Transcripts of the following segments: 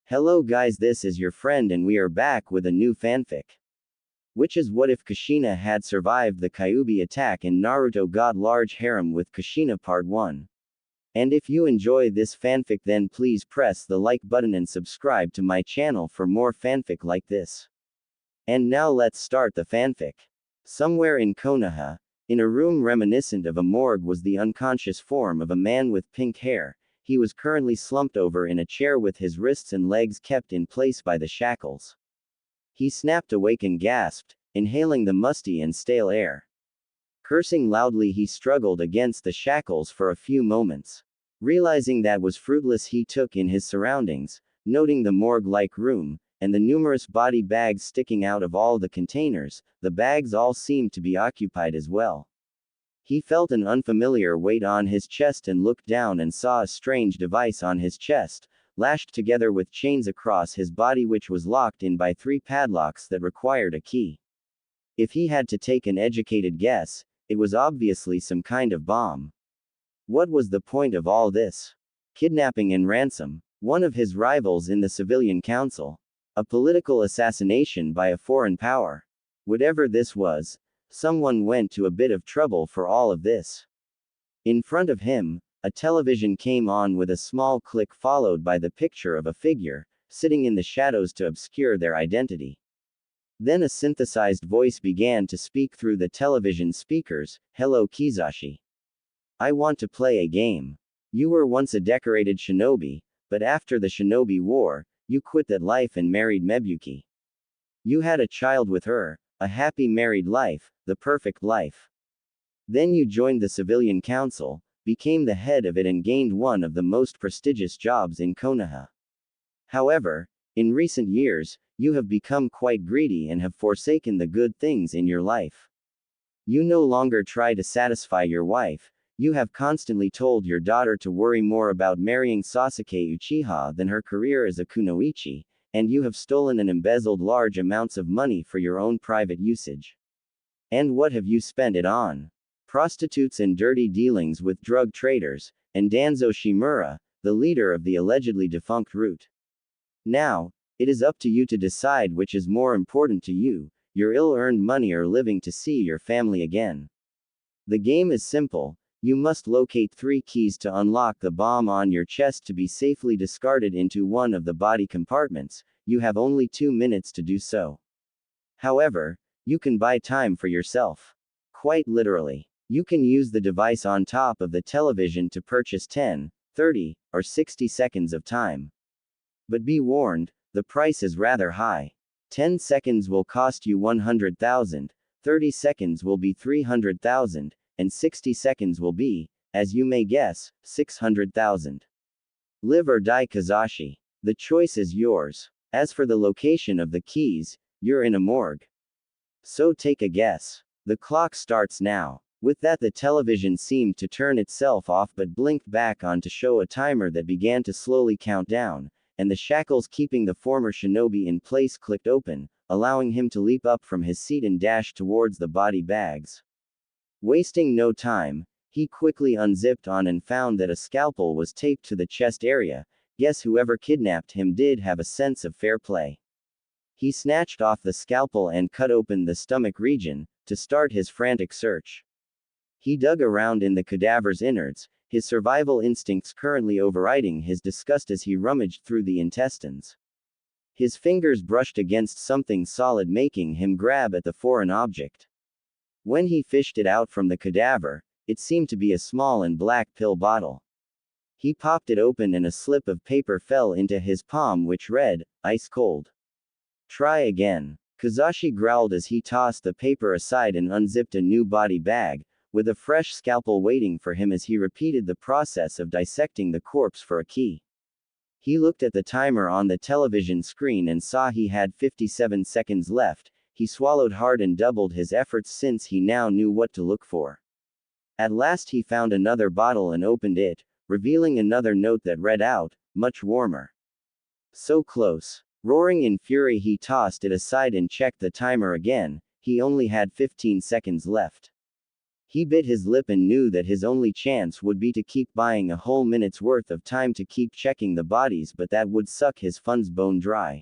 Hello guys, this is your friend and we are back with a new fanfic. Which is what if Kushina had survived the Kyuubi attack in Naruto God Large Harem with Kushina Part 1. And if you enjoy this fanfic then please press the like button and subscribe to my channel for more fanfic like this. And now let's start the fanfic. Somewhere in Konoha, in a room reminiscent of a morgue was the unconscious form of a man with pink hair. He was currently slumped over in a chair with his wrists and legs kept in place by the shackles. He snapped awake and gasped, inhaling the musty and stale air. Cursing loudly, he struggled against the shackles for a few moments. Realizing that was fruitless, he took in his surroundings, noting the morgue-like room, and the numerous body bags sticking out of all the containers. The bags all seemed to be occupied as well. He felt an unfamiliar weight on his chest and looked down and saw a strange device on his chest, lashed together with chains across his body, which was locked in by 3 padlocks that required a key. If he had to take an educated guess, it was obviously some kind of bomb. What was the point of all this? Kidnapping and ransom. One of his rivals in the civilian council. A political assassination by a foreign power. Whatever this was, someone went to a bit of trouble for all of this. In front of him, a television came on with a small click followed by the picture of a figure, sitting in the shadows to obscure their identity. Then a synthesized voice began to speak through the television speakers. Hello Kizashi. I want to play a game. You were once a decorated shinobi, but after the shinobi war, you quit that life and married Mebuki. You had a child with her, a happy married life, the perfect life. Then you joined the civilian council, became the head of it and gained one of the most prestigious jobs in Konoha. However, in recent years, you have become quite greedy and have forsaken the good things in your life. You no longer try to satisfy your wife, you have constantly told your daughter to worry more about marrying Sasuke Uchiha than her career as a kunoichi, and you have stolen and embezzled large amounts of money for your own private usage. And what have you spent it on? Prostitutes and dirty dealings with drug traders, and Danzo Shimura, the leader of the allegedly defunct Root. Now, it is up to you to decide which is more important to you, your ill-earned money or living to see your family again. The game is simple. You must locate 3 keys to unlock the bomb on your chest to be safely discarded into one of the body compartments. You have only 2 minutes to do so. However, you can buy time for yourself. Quite literally. You can use the device on top of the television to purchase 10, 30, or 60 seconds of time. But be warned, the price is rather high. 10 seconds will cost you 100,000, 30 seconds will be 300,000, and 60 seconds will be, as you may guess, 600,000. Live or die Kizashi. The choice is yours. As for the location of the keys, you're in a morgue. So take a guess. The clock starts now. With that, the television seemed to turn itself off but blinked back on to show a timer that began to slowly count down, and the shackles keeping the former shinobi in place clicked open, allowing him to leap up from his seat and dash towards the body bags. Wasting no time, he quickly unzipped on and found that a scalpel was taped to the chest area. Guess whoever kidnapped him did have a sense of fair play. He snatched off the scalpel and cut open the stomach region, to start his frantic search. He dug around in the cadaver's innards, his survival instincts currently overriding his disgust as he rummaged through the intestines. His fingers brushed against something solid, making him grab at the foreign object. When he fished it out from the cadaver, it seemed to be a small and black pill bottle. He popped it open and a slip of paper fell into his palm which read, "Ice cold. Try again." Kizashi growled as he tossed the paper aside and unzipped a new body bag, with a fresh scalpel waiting for him as he repeated the process of dissecting the corpse for a key. He looked at the timer on the television screen and saw he had 57 seconds left. He swallowed hard and doubled his efforts since he now knew what to look for. At last he found another bottle and opened it, revealing another note that read out, "Much warmer." So close. Roaring in fury, he tossed it aside and checked the timer again. He only had 15 seconds left. He bit his lip and knew that his only chance would be to keep buying a whole minute's worth of time to keep checking the bodies, but that would suck his funds bone dry.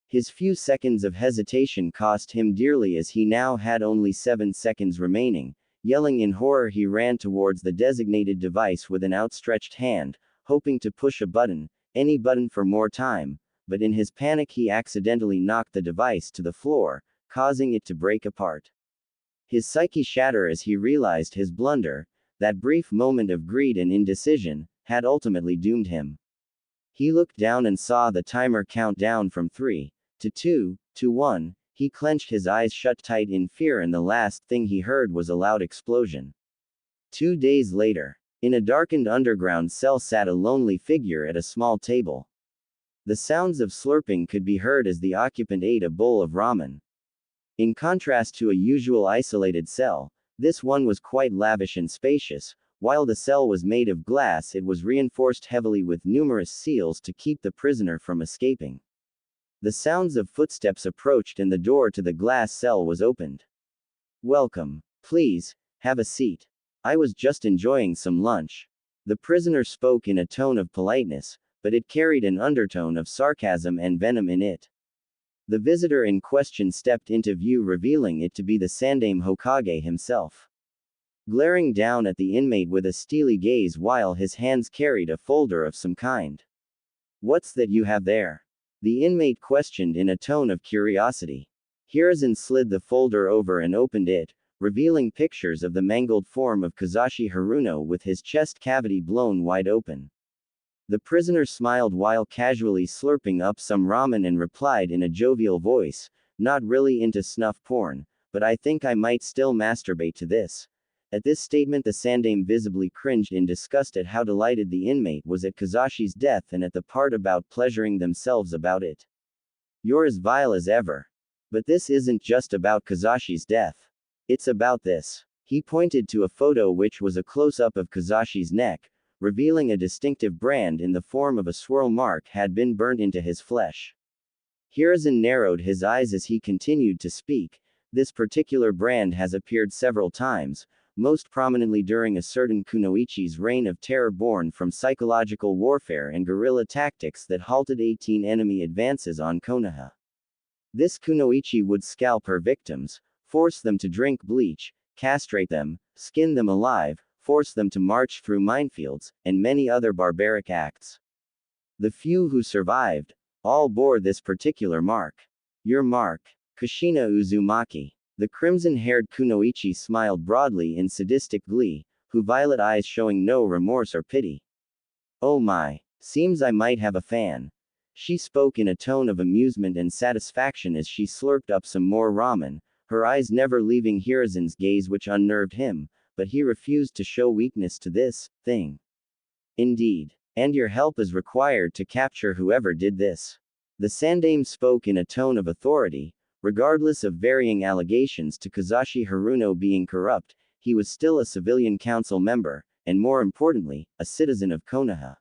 His few seconds of hesitation cost him dearly, as he now had only 7 seconds remaining. Yelling in horror, he ran towards the designated device with an outstretched hand, hoping to push a button, any button for more time, but in his panic he accidentally knocked the device to the floor, causing it to break apart. His psyche shattered as he realized his blunder. That brief moment of greed and indecision had ultimately doomed him. He looked down and saw the timer count down from 3 to 2 to 1. He clenched his eyes shut tight in fear, and the last thing he heard was a loud explosion. 2 days later, in a darkened underground cell sat a lonely figure at a small table. The sounds of slurping could be heard as the occupant ate a bowl of ramen. In contrast to a usual isolated cell, this one was quite lavish and spacious. While the cell was made of glass, it was reinforced heavily with numerous seals to keep the prisoner from escaping. The sounds of footsteps approached and the door to the glass cell was opened. "Welcome. Please, have a seat. I was just enjoying some lunch." The prisoner spoke in a tone of politeness, but it carried an undertone of sarcasm and venom in it. The visitor in question stepped into view, revealing it to be the Sandaime Hokage himself. Glaring down at the inmate with a steely gaze while his hands carried a folder of some kind. "What's that you have there?" the inmate questioned in a tone of curiosity. Hiruzen slid the folder over and opened it, revealing pictures of the mangled form of Kazashi Haruno with his chest cavity blown wide open. The prisoner smiled while casually slurping up some ramen and replied in a jovial voice, "Not really into snuff porn, but I think I might still masturbate to this." At this statement, the Sandaime visibly cringed in disgust at how delighted the inmate was at Kazashi's death and at the part about pleasuring themselves about it. "You're as vile as ever. But this isn't just about Kazashi's death. It's about this." He pointed to a photo which was a close-up of Kazashi's neck, revealing a distinctive brand in the form of a swirl mark had been burnt into his flesh. Hiruzen narrowed his eyes as he continued to speak. "This particular brand has appeared several times, most prominently during a certain kunoichi's reign of terror born from psychological warfare and guerrilla tactics that halted 18 enemy advances on Konoha. This kunoichi would scalp her victims, force them to drink bleach, castrate them, skin them alive, force them to march through minefields, and many other barbaric acts. The few who survived, all bore this particular mark. Your mark, Kushina Uzumaki." The crimson-haired kunoichi smiled broadly in sadistic glee, her violet eyes showing no remorse or pity. "Oh my, seems I might have a fan." She spoke in a tone of amusement and satisfaction as she slurped up some more ramen, her eyes never leaving Hiruzen's gaze, which unnerved him, but he refused to show weakness to this thing. "Indeed. And your help is required to capture whoever did this." The Sandaime spoke in a tone of authority. Regardless of varying allegations to Kazashi Haruno being corrupt, he was still a civilian council member, and more importantly, a citizen of Konoha.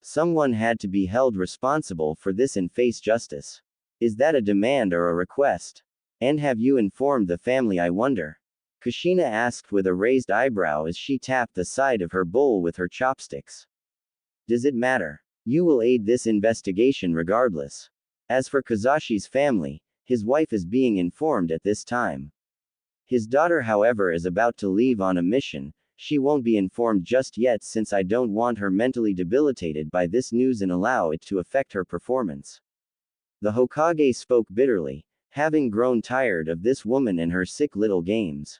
Someone had to be held responsible for this and face justice. Is that a demand or a request? And have you informed the family, I wonder? Kushina asked with a raised eyebrow as she tapped the side of her bowl with her chopsticks. Does it matter? You will aid this investigation regardless. As for Kazashi's family, his wife is being informed at this time. His daughter, however, is about to leave on a mission. She won't be informed just yet since I don't want her mentally debilitated by this news and allow it to affect her performance. The Hokage spoke bitterly, having grown tired of this woman and her sick little games.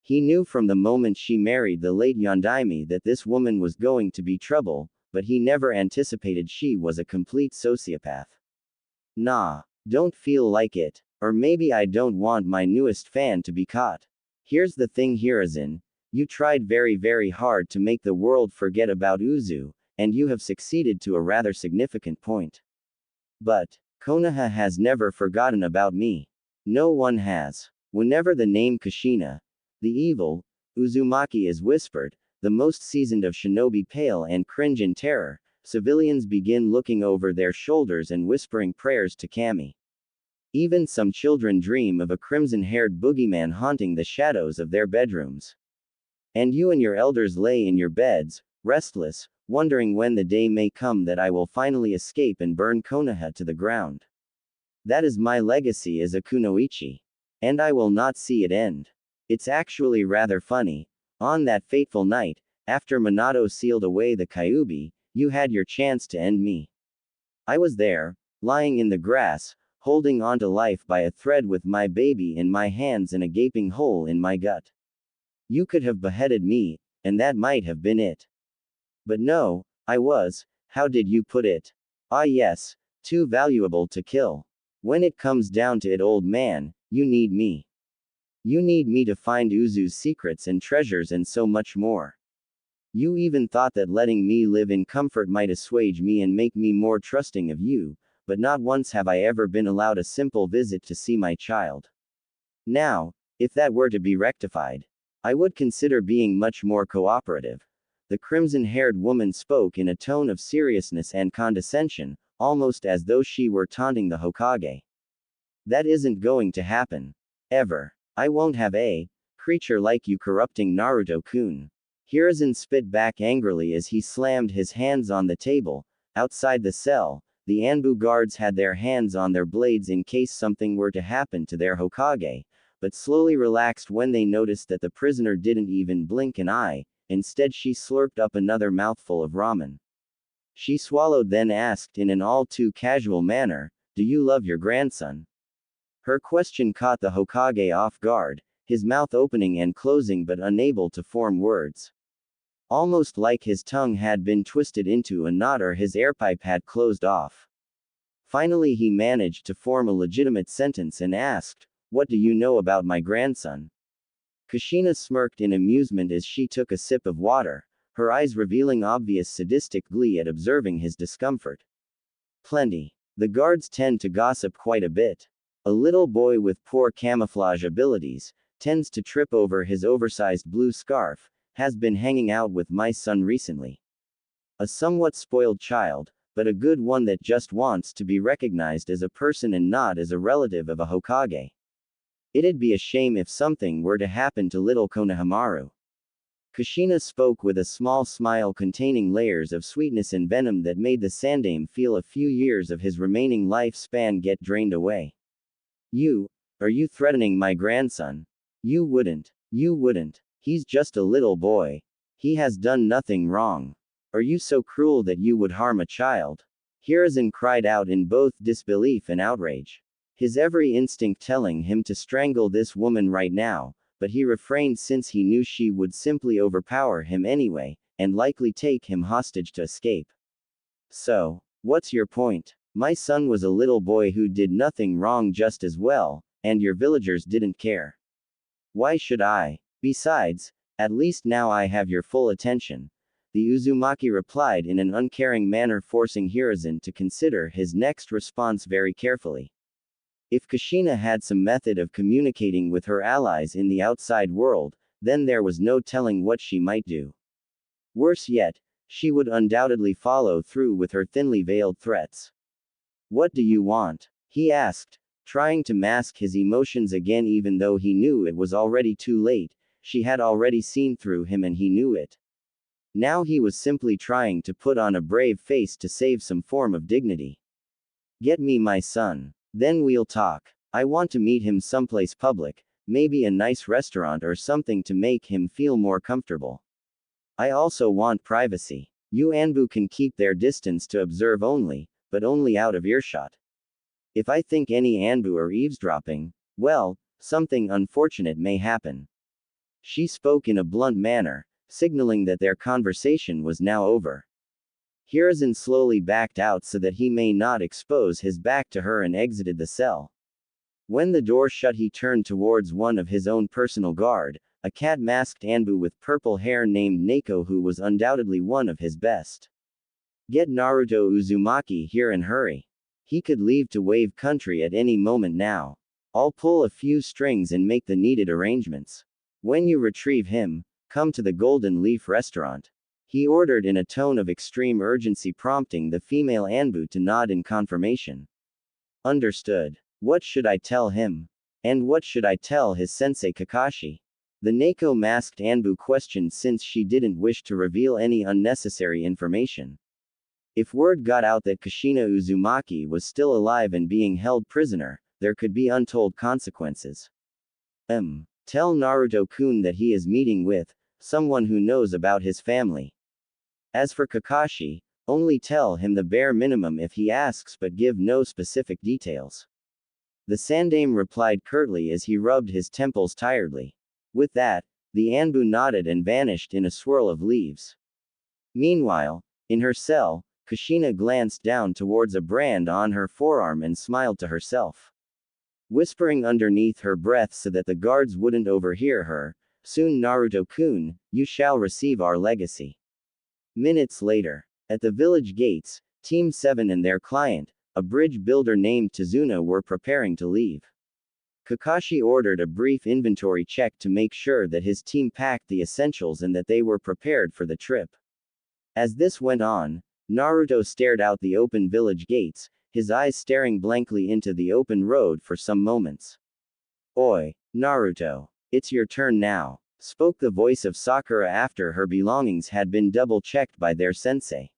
He knew from the moment she married the late Yondaime that this woman was going to be trouble, but he never anticipated she was a complete sociopath. Nah, don't feel like it. Or maybe I don't want my newest fan to be caught. Here's the thing, Hiruzen. You tried very hard to make the world forget about Uzu, and you have succeeded to a rather significant point. But Konoha has never forgotten about me. No one has. Whenever the name Kushina, the evil, Uzumaki is whispered, the most seasoned of shinobi pale and cringe in terror. Civilians begin looking over their shoulders and whispering prayers to Kami. Even some children dream of a crimson-haired boogeyman haunting the shadows of their bedrooms. And you and your elders lay in your beds, restless, wondering when the day may come that I will finally escape and burn Konoha to the ground. That is my legacy as a kunoichi. And I will not see it end. It's actually rather funny. On that fateful night, after Minato sealed away the Kyuubi, you had your chance to end me. I was there, lying in the grass, holding on to life by a thread with my baby in my hands and a gaping hole in my gut. You could have beheaded me, and that might have been it. But no, I was, how did you put it? Ah yes, too valuable to kill. When it comes down to it, old man, you need me. You need me to find Uzu's secrets and treasures and so much more. You even thought that letting me live in comfort might assuage me and make me more trusting of you, but not once have I ever been allowed a simple visit to see my child. Now, if that were to be rectified, I would consider being much more cooperative. The crimson-haired woman spoke in a tone of seriousness and condescension, almost as though she were taunting the Hokage. That isn't going to happen. Ever. I won't have a creature like you corrupting Naruto-kun. Hiruzen spit back angrily as he slammed his hands on the table. Outside the cell, the Anbu guards had their hands on their blades in case something were to happen to their Hokage, but slowly relaxed when they noticed that the prisoner didn't even blink an eye. Instead, she slurped up another mouthful of ramen. She swallowed, then asked in an all too casual manner, "Do you love your grandson?" Her question caught the Hokage off guard, his mouth opening and closing but unable to form words. Almost like his tongue had been twisted into a knot or his airpipe had closed off. Finally he managed to form a legitimate sentence and asked, "What do you know about my grandson?" Kushina smirked in amusement as she took a sip of water, her eyes revealing obvious sadistic glee at observing his discomfort. Plenty. The guards tend to gossip quite a bit. A little boy with poor camouflage abilities tends to trip over his oversized blue scarf, has been hanging out with my son recently. A somewhat spoiled child, but a good one that just wants to be recognized as a person and not as a relative of a Hokage. It'd be a shame if something were to happen to little Konohamaru. Kushina spoke with a small smile containing layers of sweetness and venom that made the Sandaime feel a few years of his remaining lifespan get drained away. Are you threatening my grandson? You wouldn't. He's just a little boy. He has done nothing wrong. Are you so cruel that you would harm a child? Hiruzen cried out in both disbelief and outrage. His every instinct telling him to strangle this woman right now, but he refrained since he knew she would simply overpower him anyway, and likely take him hostage to escape. So, what's your point? My son was a little boy who did nothing wrong just as well, and your villagers didn't care. Why should I? Besides, at least now I have your full attention. The Uzumaki replied in an uncaring manner, forcing Hiruzen to consider his next response very carefully. If Kushina had some method of communicating with her allies in the outside world, then there was no telling what she might do. Worse yet, she would undoubtedly follow through with her thinly veiled threats. What do you want? He asked, trying to mask his emotions again even though he knew it was already too late. She had already seen through him and he knew it. Now he was simply trying to put on a brave face to save some form of dignity. Get me my son. Then we'll talk. I want to meet him someplace public, maybe a nice restaurant or something to make him feel more comfortable. I also want privacy. You Anbu can keep their distance to observe only, but only out of earshot. If I think any Anbu are eavesdropping, well, something unfortunate may happen. She spoke in a blunt manner, signaling that their conversation was now over. Hiruzen slowly backed out so that he may not expose his back to her and exited the cell. When the door shut, he turned towards one of his own personal guard, a cat-masked Anbu with purple hair named Neko who was undoubtedly one of his best. Get Naruto Uzumaki here and hurry. He could leave to Wave Country at any moment now. I'll pull a few strings and make the needed arrangements. When you retrieve him, come to the Golden Leaf restaurant. He ordered in a tone of extreme urgency, prompting the female Anbu to nod in confirmation. Understood. What should I tell him? And what should I tell his sensei Kakashi? The Neko masked Anbu questioned since she didn't wish to reveal any unnecessary information. If word got out that Kushina Uzumaki was still alive and being held prisoner, there could be untold consequences. Tell Naruto-kun that he is meeting with someone who knows about his family. As for Kakashi, only tell him the bare minimum if he asks but give no specific details. The Sandaime replied curtly as he rubbed his temples tiredly. With that, the Anbu nodded and vanished in a swirl of leaves. Meanwhile, in her cell, Kushina glanced down towards a brand on her forearm and smiled to herself. Whispering underneath her breath so that the guards wouldn't overhear her, "Soon Naruto-kun, you shall receive our legacy." Minutes later, at the village gates, Team 7 and their client, a bridge builder named Tazuna, were preparing to leave. Kakashi ordered a brief inventory check to make sure that his team packed the essentials and that they were prepared for the trip. As this went on, Naruto stared out the open village gates, his eyes staring blankly into the open road for some moments. "Oi, Naruto. It's your turn now," spoke the voice of Sakura after her belongings had been double-checked by their sensei.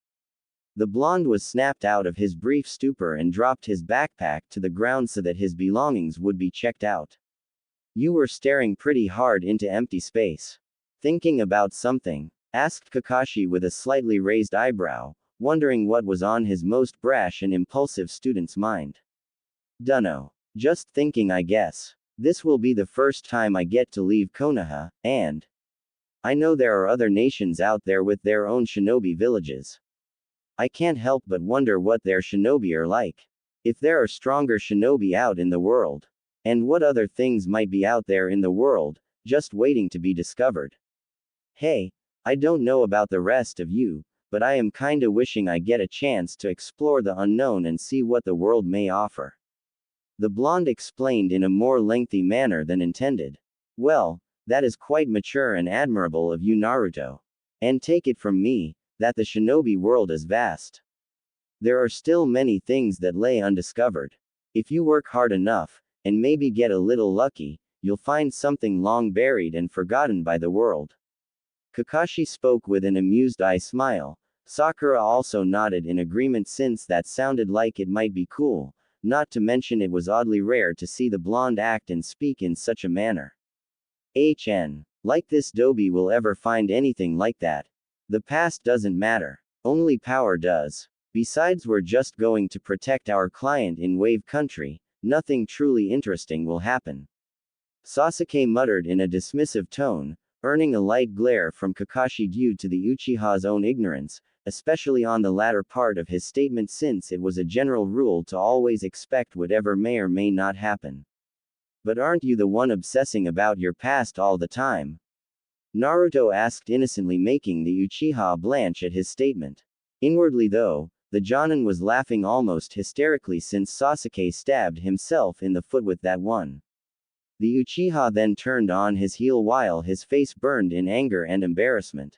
The blonde was snapped out of his brief stupor and dropped his backpack to the ground so that his belongings would be checked out. "You were staring pretty hard into empty space. Thinking about something?" asked Kakashi with a slightly raised eyebrow, wondering what was on his most brash and impulsive student's mind. "Dunno. Just thinking, I guess. This will be the first time I get to leave Konoha, and I know there are other nations out there with their own shinobi villages. I can't help but wonder what their shinobi are like. If there are stronger shinobi out in the world. And what other things might be out there in the world, just waiting to be discovered. Hey, I don't know about the rest of you, but I am kinda wishing I get a chance to explore the unknown and see what the world may offer." The blonde explained in a more lengthy manner than intended. "Well, that is quite mature and admirable of you, Naruto. And take it from me, that the shinobi world is vast. There are still many things that lay undiscovered. If you work hard enough, and maybe get a little lucky, you'll find something long buried and forgotten by the world." Kakashi spoke with an amused eye smile. Sakura also nodded in agreement since that sounded like it might be cool, not to mention it was oddly rare to see the blonde act and speak in such a manner. Like this Dobi will ever find anything like that. The past doesn't matter. Only power does. Besides, we're just going to protect our client in Wave Country. Nothing truly interesting will happen." Sasuke muttered in a dismissive tone, earning a light glare from Kakashi due to the Uchiha's own ignorance, especially on the latter part of his statement since it was a general rule to always expect whatever may or may not happen. "But aren't you the one obsessing about your past all the time?" Naruto asked innocently, making the Uchiha blanch at his statement. Inwardly though, the Jonin was laughing almost hysterically since Sasuke stabbed himself in the foot with that one. The Uchiha then turned on his heel while his face burned in anger and embarrassment.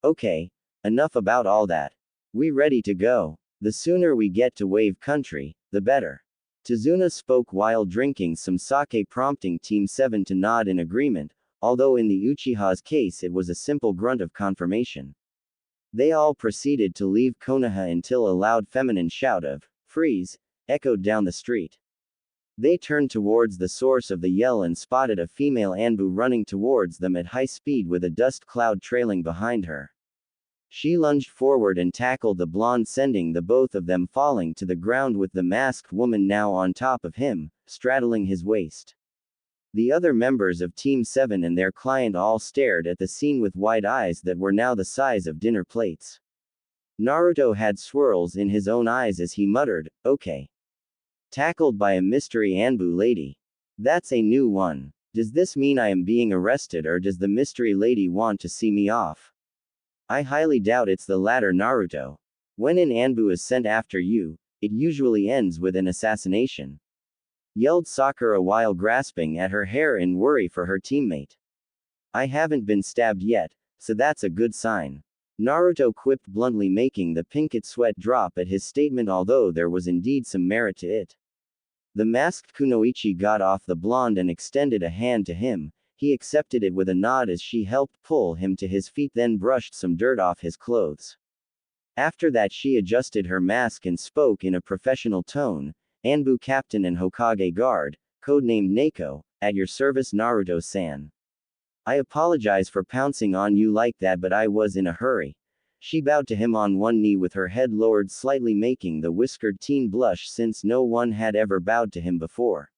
"Okay, enough about all that. We ready to go? The sooner we get to Wave Country, the better." Tazuna spoke while drinking some sake, prompting Team 7 to nod in agreement, although in the Uchiha's case it was a simple grunt of confirmation. They all proceeded to leave Konoha until a loud feminine shout of "Freeze!" echoed down the street. They turned towards the source of the yell and spotted a female Anbu running towards them at high speed with a dust cloud trailing behind her. She lunged forward and tackled the blonde, sending the both of them falling to the ground with the masked woman now on top of him, straddling his waist. The other members of Team 7 and their client all stared at the scene with wide eyes that were now the size of dinner plates. Naruto had swirls in his own eyes as he muttered, "Okay. Tackled by a mystery Anbu lady. That's a new one. Does this mean I am being arrested, or does the mystery lady want to see me off? I highly doubt it's the latter, Naruto. When an Anbu is sent after you, it usually ends with an assassination," yelled Sakura while grasping at her hair in worry for her teammate. "I haven't been stabbed yet, so that's a good sign," Naruto quipped bluntly, making the pinkett sweat drop at his statement, although there was indeed some merit to it. The masked kunoichi got off the blonde and extended a hand to him, He accepted it with a nod as she helped pull him to his feet, then brushed some dirt off his clothes. After that, she adjusted her mask and spoke in a professional tone. Anbu Captain and Hokage Guard, codenamed Neko, at your service, Naruto-san. I apologize for pouncing on you like that, but I was in a hurry. She bowed to him on one knee with her head lowered slightly, making the whiskered teen blush since no one had ever bowed to him before.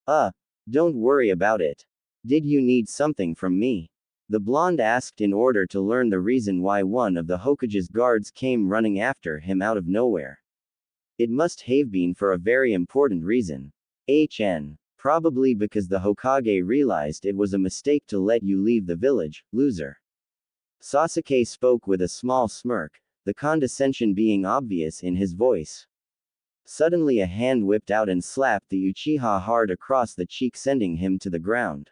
Don't worry about it. Did you need something from me? The blonde asked in order to learn the reason why one of the Hokage's guards came running after him out of nowhere. It must have been for a very important reason. Probably because the Hokage realized it was a mistake to let you leave the village, loser. Sasuke spoke with a small smirk, the condescension being obvious in his voice. Suddenly a hand whipped out and slapped the Uchiha hard across the cheek, sending him to the ground.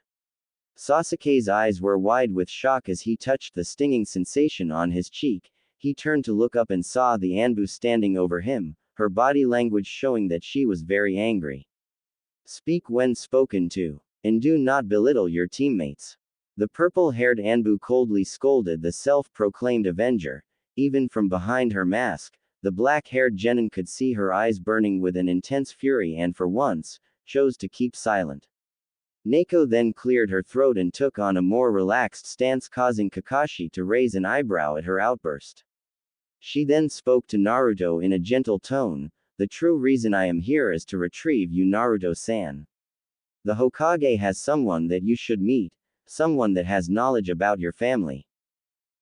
Sasuke's eyes were wide with shock as he touched the stinging sensation on his cheek. He turned to look up and saw the Anbu standing over him, her body language showing that she was very angry. Speak when spoken to, and do not belittle your teammates. The purple-haired Anbu coldly scolded the self-proclaimed avenger. Even from behind her mask, the black-haired genin could see her eyes burning with an intense fury and for once, chose to keep silent. Neko then cleared her throat and took on a more relaxed stance, causing Kakashi to raise an eyebrow at her outburst. She then spoke to Naruto in a gentle tone. The true reason I am here is to retrieve you, Naruto-san. The Hokage has someone that you should meet, someone that has knowledge about your family.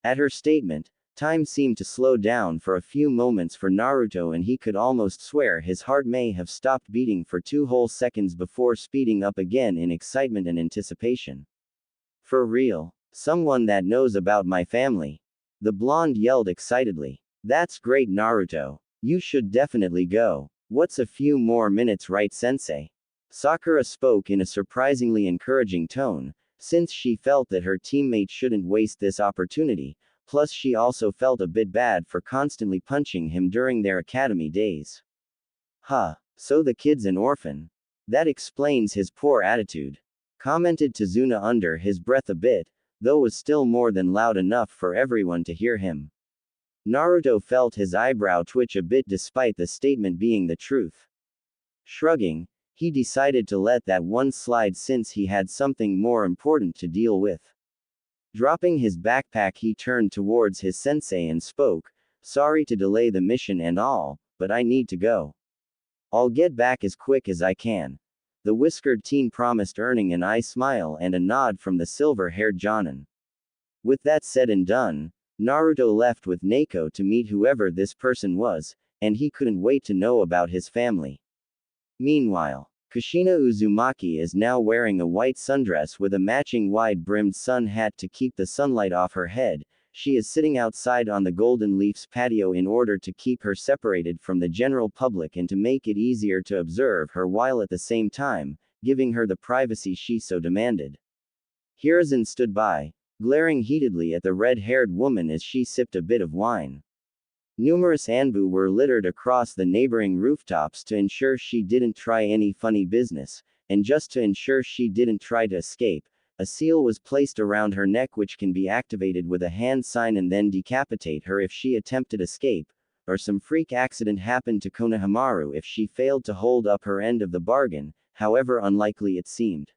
At her statement, time seemed to slow down for a few moments for Naruto, and he could almost swear his heart may have stopped beating for 2 whole seconds before speeding up again in excitement and anticipation. For real? Someone that knows about my family? The blonde yelled excitedly. That's great, Naruto. You should definitely go. What's a few more minutes, right, sensei? Sakura spoke in a surprisingly encouraging tone, since she felt that her teammate shouldn't waste this opportunity, plus she also felt a bit bad for constantly punching him during their academy days. So the kid's an orphan. That explains his poor attitude, commented Tazuna under his breath a bit, though was still more than loud enough for everyone to hear him. Naruto felt his eyebrow twitch a bit despite the statement being the truth. Shrugging, he decided to let that one slide since he had something more important to deal with. Dropping his backpack, he turned towards his sensei and spoke, sorry to delay the mission and all, but I need to go. I'll get back as quick as I can. The whiskered teen promised, earning an eye smile and a nod from the silver-haired Jonin. With that said and done, Naruto left with Neko to meet whoever this person was, and he couldn't wait to know about his family. Meanwhile, Kushina Uzumaki is now wearing a white sundress with a matching wide-brimmed sun hat to keep the sunlight off her head. She is sitting outside on the Golden Leaf's patio in order to keep her separated from the general public and to make it easier to observe her while at the same time, giving her the privacy she so demanded. Hiruzen stood by, glaring heatedly at the red-haired woman as she sipped a bit of wine. Numerous Anbu were littered across the neighboring rooftops to ensure she didn't try any funny business, and just to ensure she didn't try to escape, a seal was placed around her neck which can be activated with a hand sign and then decapitate her if she attempted escape, or some freak accident happened to Konohamaru if she failed to hold up her end of the bargain, however unlikely it seemed.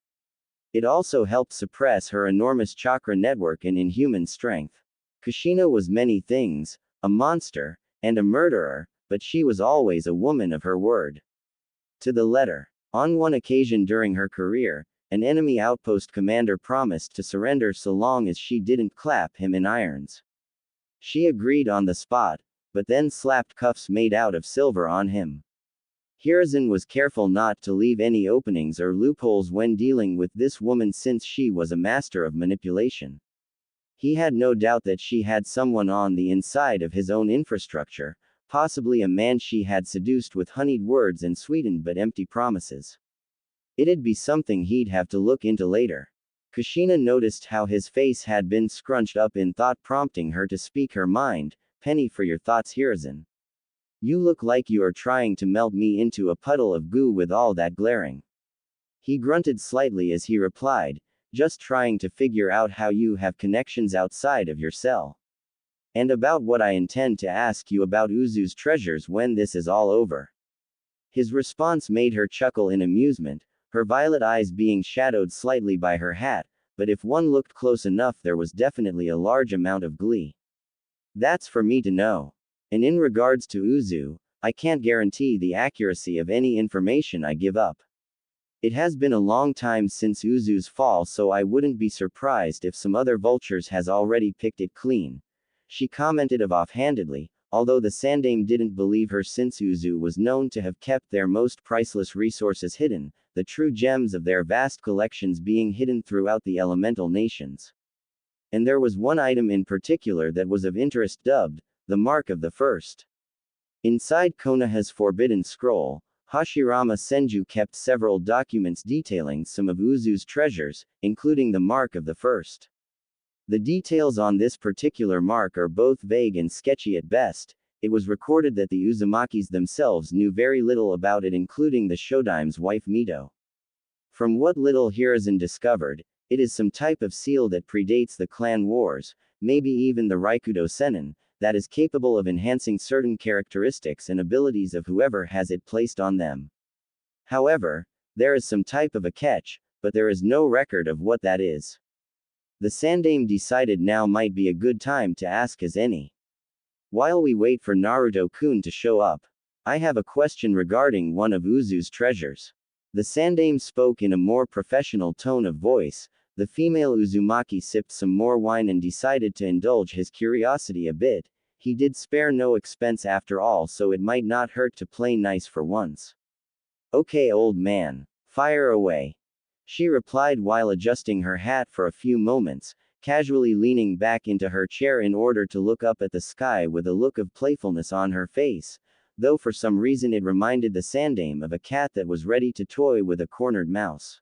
It also helped suppress her enormous chakra network and inhuman strength. Kushina was many things, a monster, and a murderer, but she was always a woman of her word. To the letter. On one occasion during her career, an enemy outpost commander promised to surrender so long as she didn't clap him in irons. She agreed on the spot, but then slapped cuffs made out of silver on him. Hiruzen was careful not to leave any openings or loopholes when dealing with this woman since she was a master of manipulation. He had no doubt that she had someone on the inside of his own infrastructure, possibly a man she had seduced with honeyed words and sweetened but empty promises. It'd be something he'd have to look into later. Kushina noticed how his face had been scrunched up in thought, prompting her to speak her mind. Penny for your thoughts, Hiruzen. You look like you are trying to melt me into a puddle of goo with all that glaring. He grunted slightly as he replied, Just trying to figure out how you have connections outside of your cell. And about what I intend to ask you about Uzu's treasures when this is all over. His response made her chuckle in amusement, her violet eyes being shadowed slightly by her hat, but if one looked close enough there was definitely a large amount of glee. That's for me to know. And in regards to Uzu, I can't guarantee the accuracy of any information I give up. It has been a long time since Uzu's fall, so I wouldn't be surprised if some other vultures has already picked it clean. She commented offhandedly, although the Sandame didn't believe her since Uzu was known to have kept their most priceless resources hidden, the true gems of their vast collections being hidden throughout the elemental nations. And there was one item in particular that was of interest, dubbed the Mark of the First. Inside Konoha's Forbidden Scroll, Hashirama Senju kept several documents detailing some of Uzu's treasures, including the Mark of the First. The details on this particular mark are both vague and sketchy at best. It was recorded that the Uzumakis themselves knew very little about it, including the Shodime's wife Mito. From what little Hiruzen discovered, it is some type of seal that predates the clan wars, maybe even the Raikudo Sennin, that is capable of enhancing certain characteristics and abilities of whoever has it placed on them. However, there is some type of a catch, but there is no record of what that is. The Sandame decided now might be a good time to ask as any. While we wait for Naruto-kun to show up, I have a question regarding one of Uzu's treasures. The Sandame spoke in a more professional tone of voice. The female Uzumaki sipped some more wine and decided to indulge his curiosity a bit. He did spare no expense after all, so it might not hurt to play nice for once. Okay, old man. Fire away. She replied while adjusting her hat for a few moments, casually leaning back into her chair in order to look up at the sky with a look of playfulness on her face, though for some reason it reminded the Sandame of a cat that was ready to toy with a cornered mouse.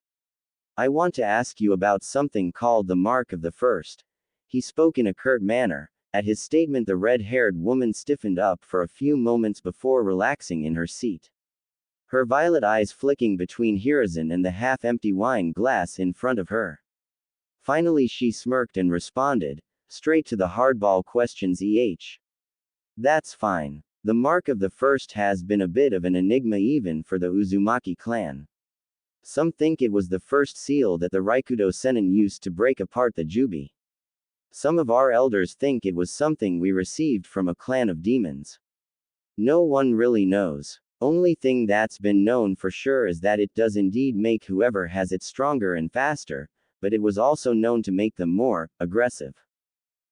I want to ask you about something called the Mark of the First. He spoke in a curt manner. At his statement, the red-haired woman stiffened up for a few moments before relaxing in her seat. Her violet eyes flicking between Hiruzen and the half-empty wine glass in front of her. Finally she smirked and responded, straight to the hardball questions. That's fine. The Mark of the First has been a bit of an enigma even for the Uzumaki clan. Some think it was the first seal that the Raikudo Sennin used to break apart the Kyuubi. Some of our elders think it was something we received from a clan of demons. No one really knows. Only thing that's been known for sure is that it does indeed make whoever has it stronger and faster, but it was also known to make them more aggressive.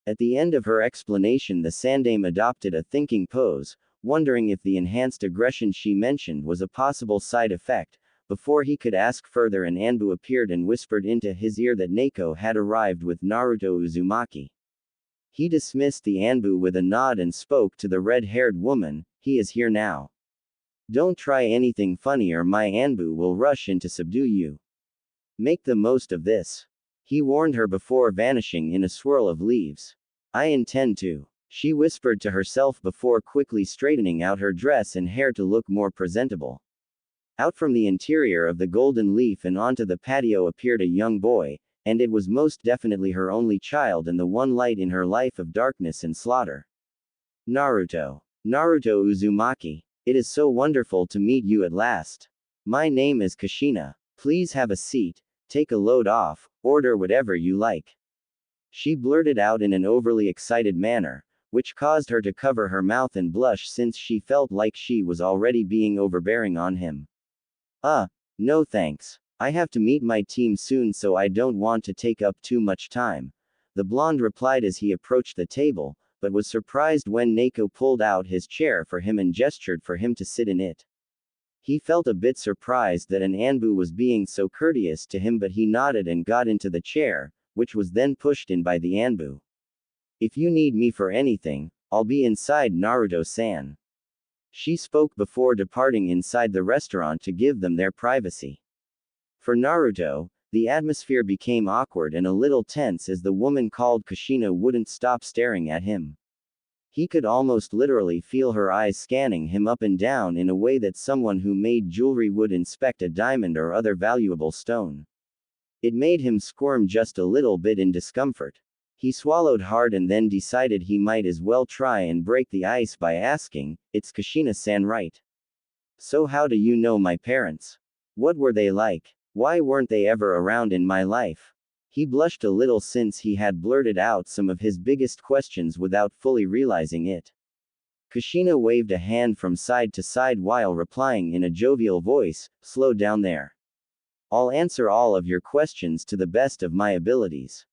At the end of her explanation, the Sandame adopted a thinking pose, wondering if the enhanced aggression she mentioned was a possible side effect. Before he could ask further, an Anbu appeared and whispered into his ear that Neko had arrived with Naruto Uzumaki. He dismissed the Anbu with a nod and spoke to the red-haired woman. He is here now. Don't try anything funny or my Anbu will rush in to subdue you. Make the most of this. He warned her before vanishing in a swirl of leaves. I intend to. She whispered to herself before quickly straightening out her dress and hair to look more presentable. Out from the interior of the golden leaf and onto the patio appeared a young boy, and it was most definitely her only child and the one light in her life of darkness and slaughter. Naruto. Naruto Uzumaki. It is so wonderful to meet you at last. My name is Kushina. Please have a seat, take a load off, order whatever you like. She blurted out in an overly excited manner, which caused her to cover her mouth and blush since she felt like she was already being overbearing on him. No thanks. I have to meet my team soon, so I don't want to take up too much time, the blonde replied as he approached the table, but was surprised when Neko pulled out his chair for him and gestured for him to sit in it. He felt a bit surprised that an Anbu was being so courteous to him, but he nodded and got into the chair, which was then pushed in by the Anbu. If you need me for anything, I'll be inside, Naruto-san. She spoke before departing inside the restaurant to give them their privacy. For Naruto, the atmosphere became awkward and a little tense as the woman called Kushina wouldn't stop staring at him. He could almost literally feel her eyes scanning him up and down in a way that someone who made jewelry would inspect a diamond or other valuable stone. It made him squirm just a little bit in discomfort. He swallowed hard and then decided he might as well try and break the ice by asking, "It's Kushina-san, right? So how do you know my parents? What were they like? Why weren't they ever around in my life?" He blushed a little since he had blurted out some of his biggest questions without fully realizing it. Kushina waved a hand from side to side while replying in a jovial voice, "Slow down there. I'll answer all of your questions to the best of my abilities.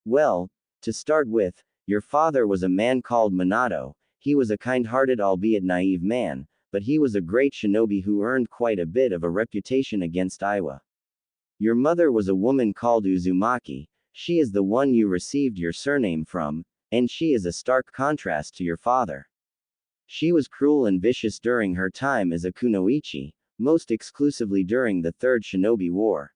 Well, to start with, your father was a man called Minato. He was a kind-hearted albeit naive man, but he was a great shinobi who earned quite a bit of a reputation against Iwa. Your mother was a woman called Uzumaki. She is the one you received your surname from, and she is a stark contrast to your father. She was cruel and vicious during her time as a kunoichi, most exclusively during the Third Shinobi War.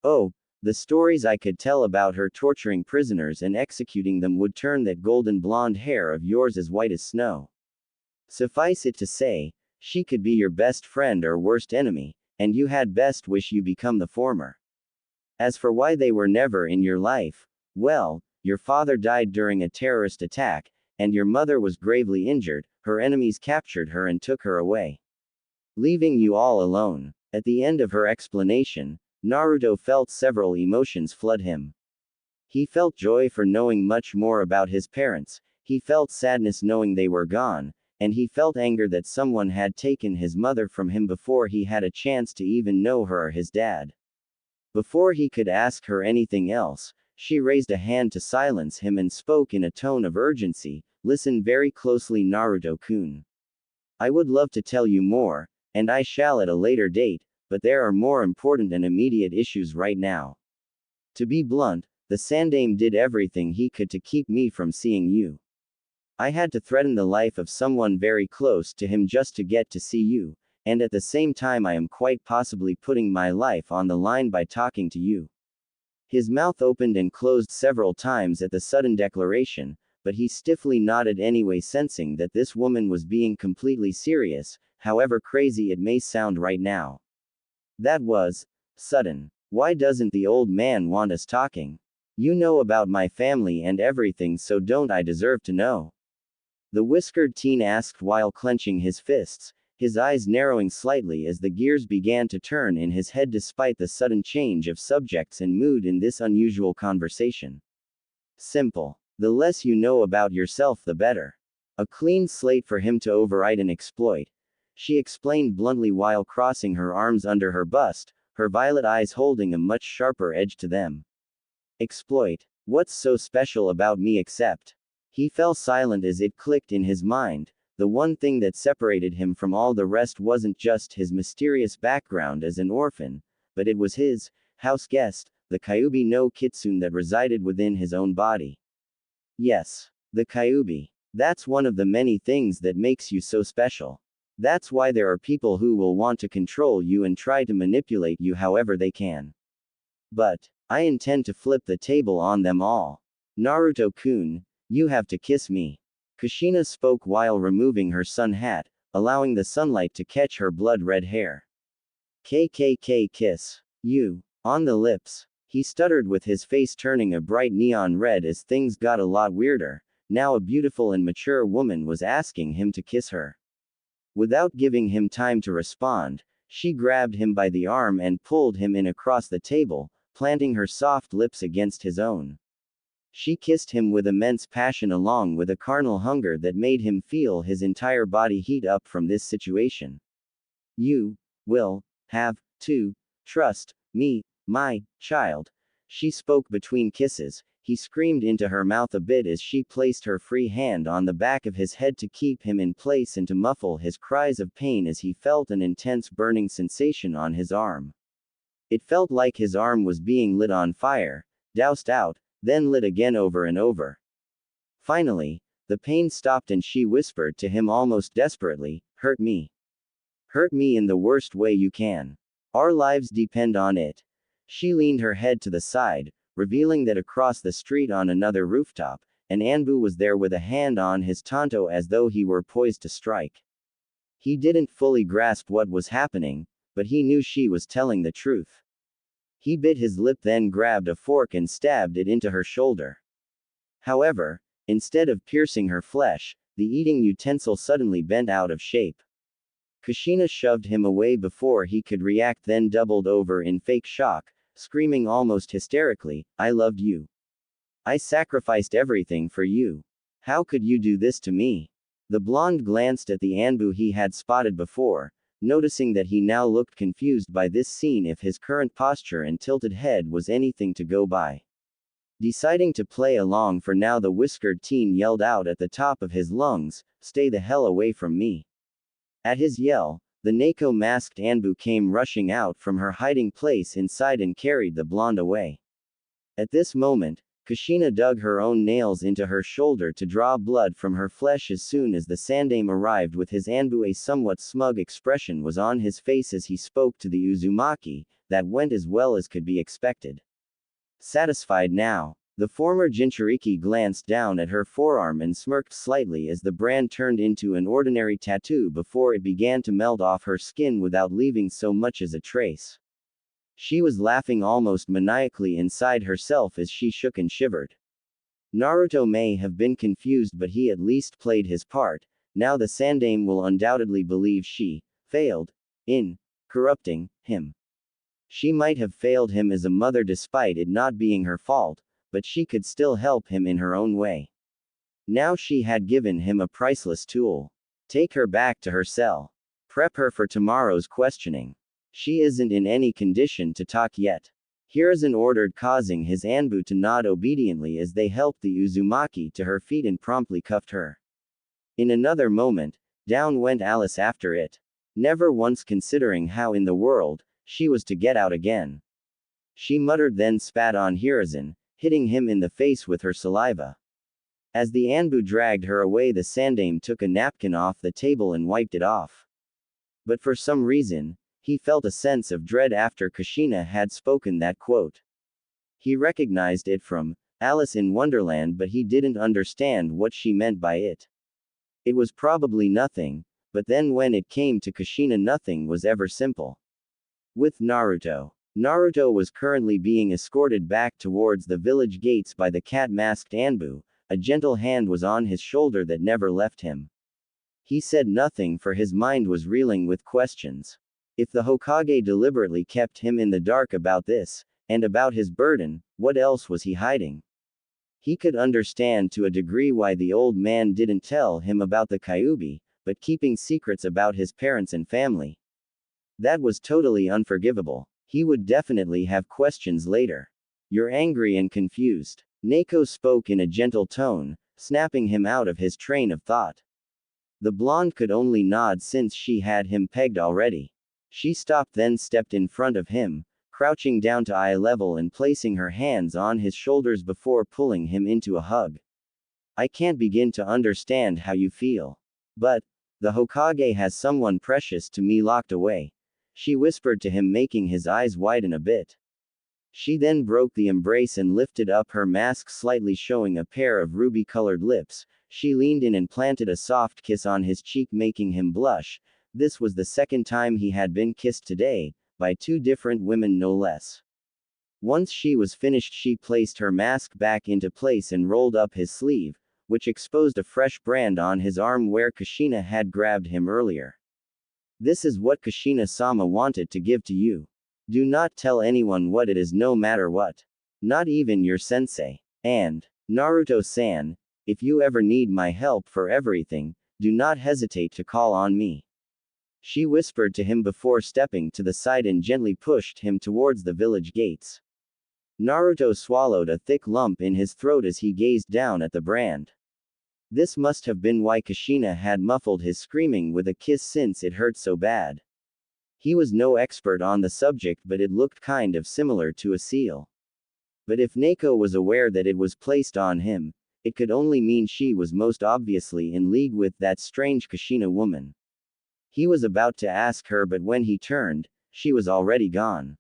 Oh, the stories I could tell about her torturing prisoners and executing them would turn that golden blonde hair of yours as white as snow. Suffice it to say, she could be your best friend or worst enemy, and you had best wish you become the former. As for why they were never in your life, well, your father died during a terrorist attack, and your mother was gravely injured. Her enemies captured her and took her away, leaving you all alone." At the end of her explanation, Naruto felt several emotions flood him. He felt joy for knowing much more about his parents, he felt sadness knowing they were gone, and he felt anger that someone had taken his mother from him before he had a chance to even know her or his dad. Before he could ask her anything else, she raised a hand to silence him and spoke in a tone of urgency, "Listen very closely, Naruto-kun. I would love to tell you more, and I shall at a later date, but there are more important and immediate issues right now. To be blunt, the Sandame did everything he could to keep me from seeing you. I had to threaten the life of someone very close to him just to get to see you, and at the same time I am quite possibly putting my life on the line by talking to you." His mouth opened and closed several times at the sudden declaration, but he stiffly nodded anyway, sensing that this woman was being completely serious, however crazy it may sound right now. That was sudden. Why doesn't the old man want us talking? You know about my family and everything, so don't I deserve to know? The whiskered teen asked while clenching his fists, his eyes narrowing slightly as the gears began to turn in his head despite the sudden change of subjects and mood in this unusual conversation. Simple. The less you know about yourself the better. A clean slate for him to override and exploit, she explained bluntly while crossing her arms under her bust, her violet eyes holding a much sharper edge to them. Exploit? What's so special about me except? He fell silent as it clicked in his mind. The one thing that separated him from all the rest wasn't just his mysterious background as an orphan, but it was his house guest, the Kyuubi no Kitsune that resided within his own body. Yes, the Kyuubi. That's one of the many things that makes you so special. That's why there are people who will want to control you and try to manipulate you however they can. But I intend to flip the table on them all. Naruto-kun, you have to kiss me. Kushina spoke while removing her sun hat, allowing the sunlight to catch her blood-red hair. KKK kiss. You. On the lips. He stuttered with his face turning a bright neon red as things got a lot weirder. Now a beautiful and mature woman was asking him to kiss her. Without giving him time to respond, she grabbed him by the arm and pulled him in across the table, planting her soft lips against his own. She kissed him with immense passion along with a carnal hunger that made him feel his entire body heat up from this situation. You will have to trust me, my child. She spoke between kisses. He screamed into her mouth a bit as she placed her free hand on the back of his head to keep him in place and to muffle his cries of pain as he felt an intense burning sensation on his arm. It felt like his arm was being lit on fire, doused out, then lit again over and over. Finally, the pain stopped and she whispered to him almost desperately, "Hurt me. Hurt me in the worst way you can. Our lives depend on it." She leaned her head to the side, revealing that across the street on another rooftop, an Anbu was there with a hand on his tanto as though he were poised to strike. He didn't fully grasp what was happening, but he knew she was telling the truth. He bit his lip, then grabbed a fork and stabbed it into her shoulder. However, instead of piercing her flesh, the eating utensil suddenly bent out of shape. Kushina shoved him away before he could react, then doubled over in fake shock, screaming almost hysterically, "I loved you. I sacrificed everything for you. How could you do this to me?" The blonde glanced at the Anbu he had spotted before, noticing that he now looked confused by this scene if his current posture and tilted head was anything to go by. Deciding to play along for now, the whiskered teen yelled out at the top of his lungs, "Stay the hell away from me." At his yell, the Neko-masked Anbu came rushing out from her hiding place inside and carried the blonde away. At this moment, Kushina dug her own nails into her shoulder to draw blood from her flesh. As soon as the Sandaime arrived with his Anbu, a somewhat smug expression was on his face as he spoke to the Uzumaki. That went as well as could be expected. Satisfied now, the former Jinchuriki glanced down at her forearm and smirked slightly as the brand turned into an ordinary tattoo before it began to melt off her skin without leaving so much as a trace. She was laughing almost maniacally inside herself as she shook and shivered. Naruto may have been confused, but he at least played his part. Now the Sandaime will undoubtedly believe she failed in corrupting him. She might have failed him as a mother despite it not being her fault, but she could still help him in her own way. Now she had given him a priceless tool. Take her back to her cell. Prep her for tomorrow's questioning. She isn't in any condition to talk yet. Hiruzen ordered, causing his Anbu to nod obediently as they helped the Uzumaki to her feet and promptly cuffed her. In another moment, down went Alice after it, never once considering how in the world she was to get out again. She muttered, then spat on Hiruzen, hitting him in the face with her saliva. As the Anbu dragged her away, the Sandaime took a napkin off the table and wiped it off. But for some reason, he felt a sense of dread after Kushina had spoken that quote. He recognized it from Alice in Wonderland, but he didn't understand what she meant by it. It was probably nothing, but then when it came to Kushina, nothing was ever simple. With Naruto. Naruto was currently being escorted back towards the village gates by the cat-masked Anbu. A gentle hand was on his shoulder that never left him. He said nothing, for his mind was reeling with questions. If the Hokage deliberately kept him in the dark about this, and about his burden, what else was he hiding? He could understand to a degree why the old man didn't tell him about the Kyuubi, but keeping secrets about his parents and family, that was totally unforgivable. He would definitely have questions later. You're angry and confused. Neko spoke in a gentle tone, snapping him out of his train of thought. The blonde could only nod since she had him pegged already. She stopped, then stepped in front of him, crouching down to eye level and placing her hands on his shoulders before pulling him into a hug. I can't begin to understand how you feel. But the Hokage has someone precious to me locked away, she whispered to him, making his eyes widen a bit. She then broke the embrace and lifted up her mask slightly, showing a pair of ruby-colored lips. She leaned in and planted a soft kiss on his cheek, making him blush. This was the second time he had been kissed today, by two different women no less. Once she was finished, she placed her mask back into place and rolled up his sleeve, which exposed a fresh brand on his arm where Kushina had grabbed him earlier. This is what Kushina-sama wanted to give to you. Do not tell anyone what it is, no matter what. Not even your sensei. And, Naruto-san, if you ever need my help for everything, do not hesitate to call on me. She whispered to him before stepping to the side and gently pushed him towards the village gates. Naruto swallowed a thick lump in his throat as he gazed down at the brand. This must have been why Kushina had muffled his screaming with a kiss, since it hurt so bad. He was no expert on the subject, but it looked kind of similar to a seal. But if Neko was aware that it was placed on him, it could only mean she was most obviously in league with that strange Kushina woman. He was about to ask her, but when he turned, she was already gone.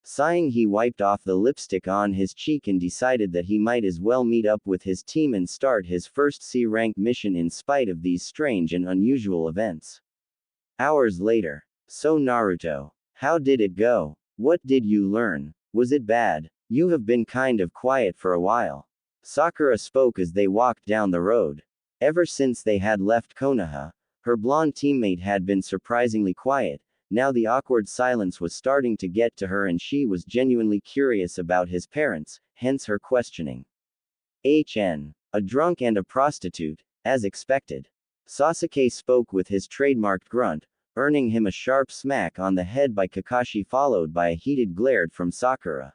Sighing, he wiped off the lipstick on his cheek and decided that he might as well meet up with his team and start his first C-rank mission in spite of these strange and unusual events. Hours later. So Naruto, how did it go? What did you learn? Was it bad? You have been kind of quiet for a while. Sakura spoke as they walked down the road. Ever since they had left Konoha, her blonde teammate had been surprisingly quiet. Now the awkward silence was starting to get to her and she was genuinely curious about his parents, hence her questioning. A drunk and a prostitute, as expected. Sasuke spoke with his trademarked grunt, earning him a sharp smack on the head by Kakashi followed by a heated glare from Sakura.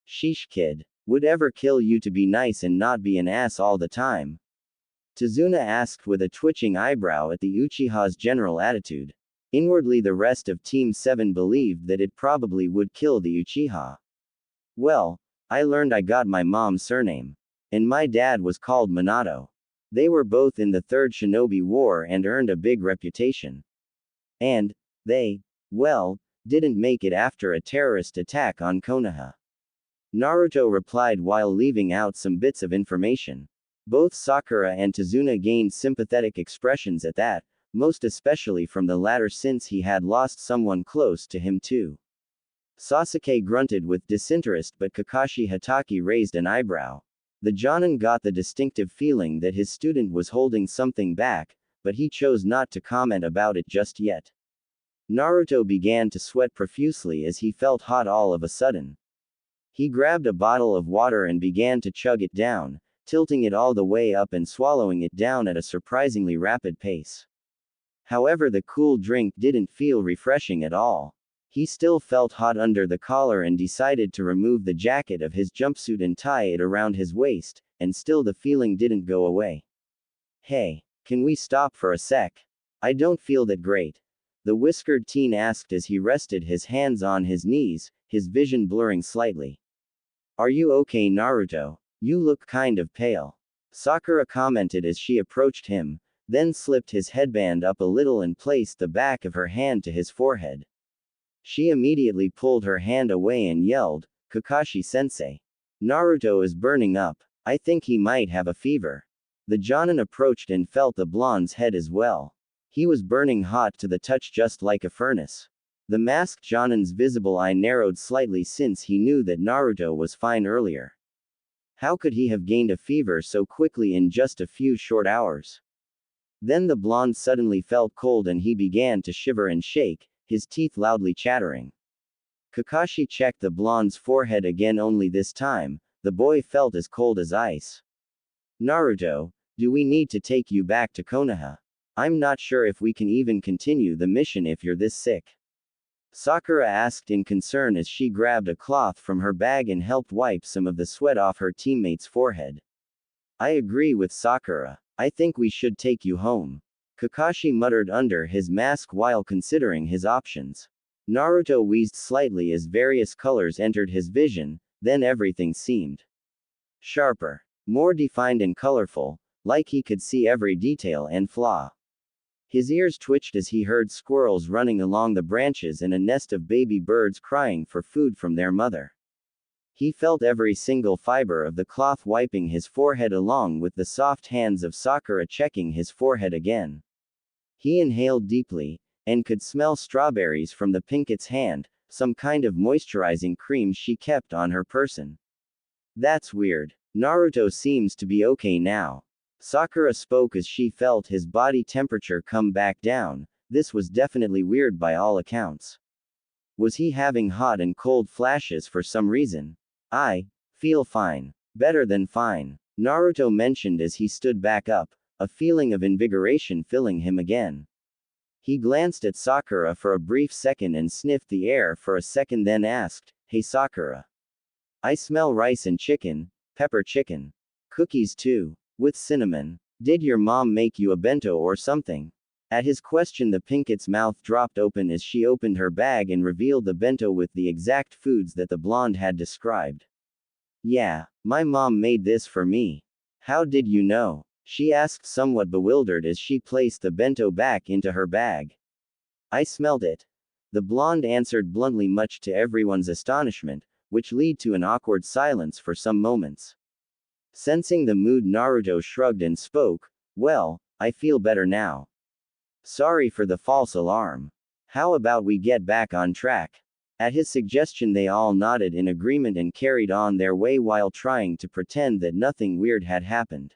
Sheesh kid. Would ever kill you to be nice and not be an ass all the time? Tazuna asked with a twitching eyebrow at the Uchiha's general attitude. Inwardly the rest of Team 7 believed that it probably would kill the Uchiha. Well, I learned I got my mom's surname. And my dad was called Minato. They were both in the Third Shinobi War and earned a big reputation. And, they, well, didn't make it after a terrorist attack on Konoha. Naruto replied while leaving out some bits of information. Both Sakura and Tazuna gained sympathetic expressions at that, most especially from the latter since he had lost someone close to him too. Sasuke grunted with disinterest but Kakashi Hatake raised an eyebrow. The Jonin got the distinctive feeling that his student was holding something back, but he chose not to comment about it just yet. Naruto began to sweat profusely as he felt hot all of a sudden. He grabbed a bottle of water and began to chug it down, tilting it all the way up and swallowing it down at a surprisingly rapid pace. However, the cool drink didn't feel refreshing at all. He still felt hot under the collar and decided to remove the jacket of his jumpsuit and tie it around his waist, and still the feeling didn't go away. Hey, can we stop for a sec? I don't feel that great. The whiskered teen asked as he rested his hands on his knees, his vision blurring slightly. Are you okay, Naruto? You look kind of pale. Sakura commented as she approached him, then slipped his headband up a little and placed the back of her hand to his forehead. She immediately pulled her hand away and yelled, Kakashi-sensei. Naruto is burning up. I think he might have a fever. The Jonin approached and felt the blonde's head as well. He was burning hot to the touch just like a furnace. The masked Jonin's visible eye narrowed slightly since he knew that Naruto was fine earlier. How could he have gained a fever so quickly in just a few short hours? Then the blonde suddenly felt cold and he began to shiver and shake, his teeth loudly chattering. Kakashi checked the blonde's forehead again, only this time, the boy felt as cold as ice. Naruto, do we need to take you back to Konoha? I'm not sure if we can even continue the mission if you're this sick. Sakura asked in concern as she grabbed a cloth from her bag and helped wipe some of the sweat off her teammate's forehead. I agree with Sakura. I think we should take you home. Kakashi muttered under his mask while considering his options. Naruto wheezed slightly as various colors entered his vision, then everything seemed sharper, more defined and colorful, like he could see every detail and flaw. His ears twitched as he heard squirrels running along the branches and a nest of baby birds crying for food from their mother. He felt every single fiber of the cloth wiping his forehead along with the soft hands of Sakura checking his forehead again. He inhaled deeply, and could smell strawberries from the pinket's hand, some kind of moisturizing cream she kept on her person. That's weird. Naruto seems to be okay now. Sakura spoke as she felt his body temperature come back down. This was definitely weird by all accounts. Was he having hot and cold flashes for some reason? I feel fine. Better than fine. Naruto mentioned as he stood back up, a feeling of invigoration filling him again. He glanced at Sakura for a brief second and sniffed the air for a second, then asked, Hey Sakura. I smell rice and chicken, pepper chicken. Cookies too. With cinnamon. Did your mom make you a bento or something? At his question, the pinket's mouth dropped open as she opened her bag and revealed the bento with the exact foods that the blonde had described. Yeah, my mom made this for me. How did you know? She asked, somewhat bewildered as she placed the bento back into her bag. I smelled it. The blonde answered bluntly, much to everyone's astonishment, which led to an awkward silence for some moments. Sensing the mood, Naruto shrugged and spoke, Well, I feel better now. Sorry for the false alarm. How about we get back on track? At his suggestion, they all nodded in agreement and carried on their way while trying to pretend that nothing weird had happened.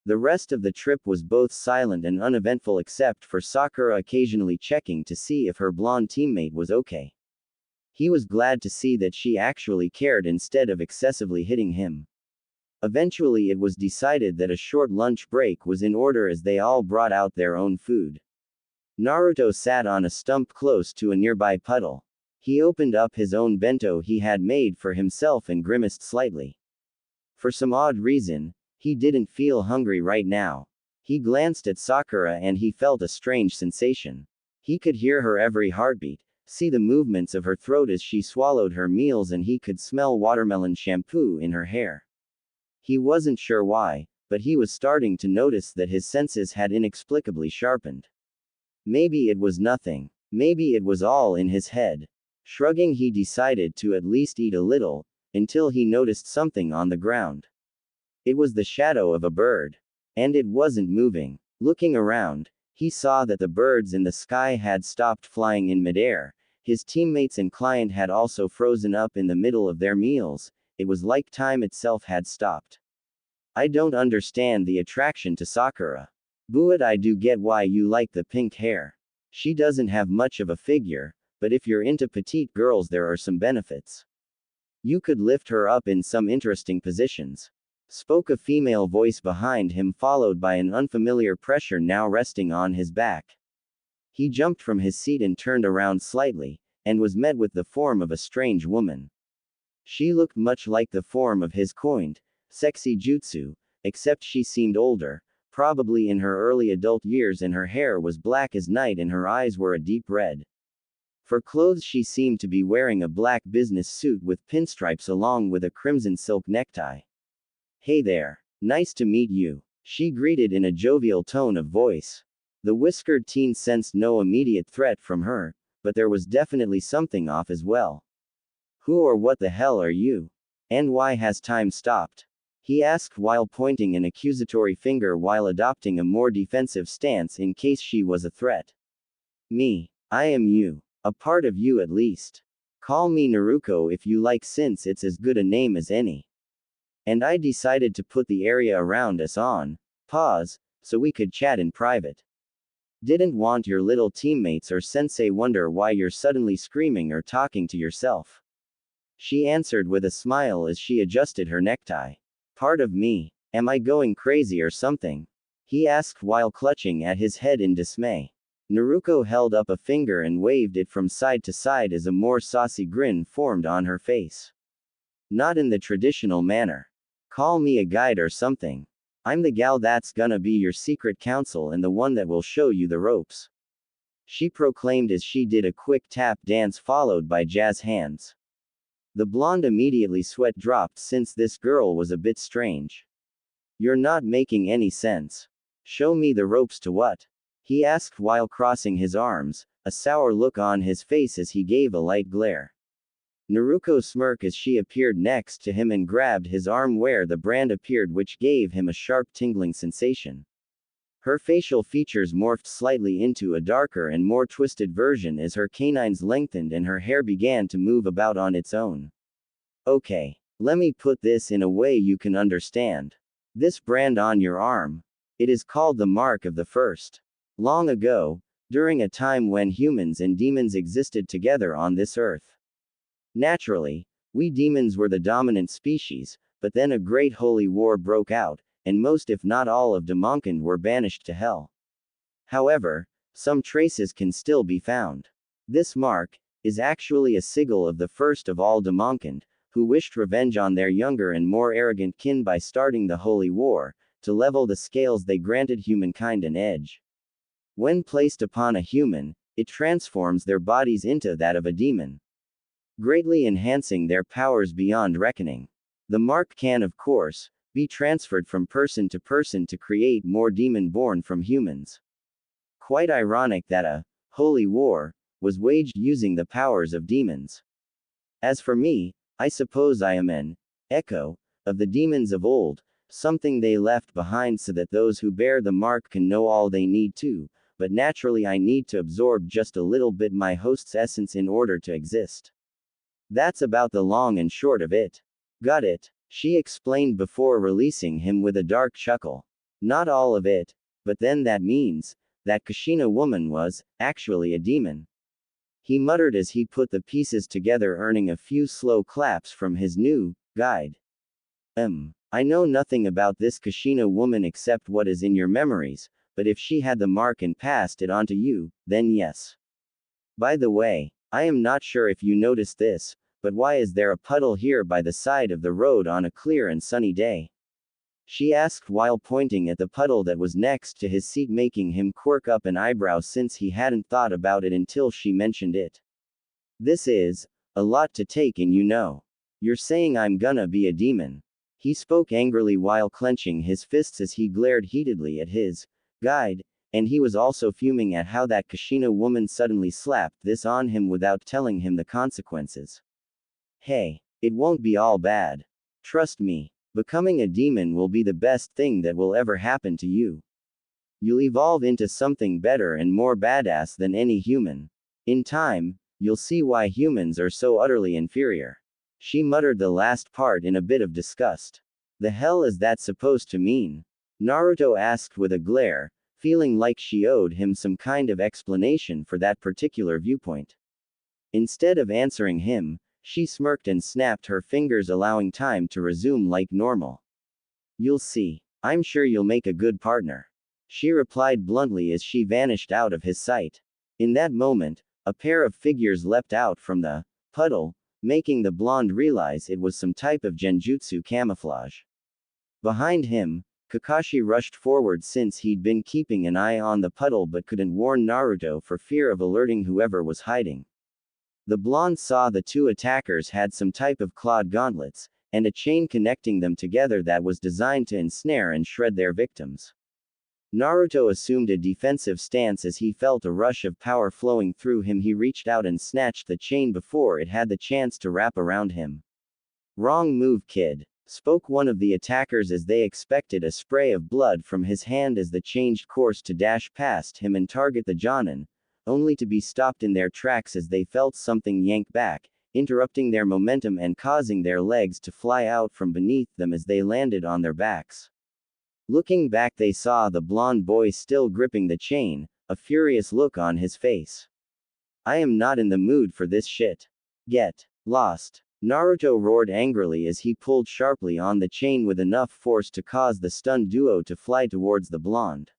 The rest of the trip was both silent and uneventful except for Sakura occasionally checking to see if her blonde teammate was okay. He was glad to see that she actually cared instead of excessively hitting him. Eventually, it was decided that a short lunch break was in order as they all brought out their own food. Naruto sat on a stump close to a nearby puddle. He opened up his own bento he had made for himself and grimaced slightly. For some odd reason, he didn't feel hungry right now. He glanced at Sakura and he felt a strange sensation. He could hear her every heartbeat, see the movements of her throat as she swallowed her meals, and he could smell watermelon shampoo in her hair. He wasn't sure why, but he was starting to notice that his senses had inexplicably sharpened. Maybe it was nothing. Maybe it was all in his head. Shrugging, he decided to at least eat a little, until he noticed something on the ground. It was the shadow of a bird. And it wasn't moving. Looking around, he saw that the birds in the sky had stopped flying in midair. His teammates and client had also frozen up in the middle of their meals. It was like time itself had stopped. I don't understand the attraction to Sakura. But I do get why you like the pink hair. She doesn't have much of a figure, but if you're into petite girls, there are some benefits. You could lift her up in some interesting positions. Spoke a female voice behind him, followed by an unfamiliar pressure now resting on his back. He jumped from his seat and turned around slightly, and was met with the form of a strange woman. She looked much like the form of his coined, sexy jutsu, except she seemed older, probably in her early adult years, and her hair was black as night and her eyes were a deep red. For clothes, she seemed to be wearing a black business suit with pinstripes along with a crimson silk necktie. Hey there. Nice to meet you, she greeted in a jovial tone of voice. The whiskered teen sensed no immediate threat from her, but there was definitely something off as well. Who or what the hell are you? And why has time stopped? He asked while pointing an accusatory finger while adopting a more defensive stance in case she was a threat. Me. I am you. A part of you at least. Call me Naruto if you like, since it's as good a name as any. And I decided to put the area around us on pause, so we could chat in private. Didn't want your little teammates or sensei wonder why you're suddenly screaming or talking to yourself. She answered with a smile as she adjusted her necktie. Part of me? Am I going crazy or something? He asked while clutching at his head in dismay. Naruto held up a finger and waved it from side to side as a more saucy grin formed on her face. Not in the traditional manner. Call me a guide or something. I'm the gal that's gonna be your secret counsel and the one that will show you the ropes. She proclaimed as she did a quick tap dance followed by jazz hands. The blonde immediately sweat dropped since this girl was a bit strange. You're not making any sense. Show me the ropes to what? He asked while crossing his arms, a sour look on his face as he gave a light glare. Naruto smirked as she appeared next to him and grabbed his arm where the brand appeared, which gave him a sharp tingling sensation. Her facial features morphed slightly into a darker and more twisted version as her canines lengthened and her hair began to move about on its own. Okay. Let me put this in a way you can understand. This brand on your arm. It is called the Mark of the First. Long ago, during a time when humans and demons existed together on this earth. Naturally, we demons were the dominant species, but then a great holy war broke out, and most if not all of Damonkind were banished to hell. However, some traces can still be found. This mark is actually a sigil of the first of all Damonkind, who wished revenge on their younger and more arrogant kin by starting the holy war. To level the scales, they granted humankind an edge. When placed upon a human, it transforms their bodies into that of a demon, greatly enhancing their powers beyond reckoning. The mark can, of course, be transferred from person to person to create more demon born from humans. Quite ironic that a holy war was waged using the powers of demons. As for me, I suppose I am an echo of the demons of old, something they left behind so that those who bear the mark can know all they need to, but naturally I need to absorb just a little bit my host's essence in order to exist. That's about the long and short of it. Got it, she explained before releasing him with a dark chuckle. Not all of it, but then that means that Kushina woman was actually a demon. He muttered as he put the pieces together, earning a few slow claps from his new guide. I know nothing about this Kushina woman except what is in your memories, but if she had the mark and passed it on to you, then yes. By the way, I am not sure if you noticed this, but why is there a puddle here by the side of the road on a clear and sunny day? She asked while pointing at the puddle that was next to his seat, making him quirk up an eyebrow since he hadn't thought about it until she mentioned it. This is a lot to take in, you know. You're saying I'm gonna be a demon. He spoke angrily while clenching his fists as he glared heatedly at his guide, and he was also fuming at how that Kushina woman suddenly slapped this on him without telling him the consequences. Hey, it won't be all bad. Trust me. Becoming a demon will be the best thing that will ever happen to you. You'll evolve into something better and more badass than any human. In time, you'll see why humans are so utterly inferior. She muttered the last part in a bit of disgust. The hell is that supposed to mean? Naruto asked with a glare, feeling like she owed him some kind of explanation for that particular viewpoint. Instead of answering him, she smirked and snapped her fingers, allowing time to resume like normal. You'll see. I'm sure you'll make a good partner. She replied bluntly as she vanished out of his sight. In that moment, a pair of figures leapt out from the puddle, making the blonde realize it was some type of genjutsu camouflage. Behind him, Kakashi rushed forward since he'd been keeping an eye on the puddle but couldn't warn Naruto for fear of alerting whoever was hiding. The blonde saw the two attackers had some type of clawed gauntlets, and a chain connecting them together that was designed to ensnare and shred their victims. Naruto assumed a defensive stance as he felt a rush of power flowing through him. He reached out and snatched the chain before it had the chance to wrap around him. Wrong move, kid, spoke one of the attackers as they expected a spray of blood from his hand as the changed course to dash past him and target the Jonin, only to be stopped in their tracks as they felt something yank back, interrupting their momentum and causing their legs to fly out from beneath them as they landed on their backs. Looking back, they saw the blonde boy still gripping the chain, a furious look on his face. I am not in the mood for this shit. Get lost. Naruto roared angrily as he pulled sharply on the chain with enough force to cause the stunned duo to fly towards the blonde.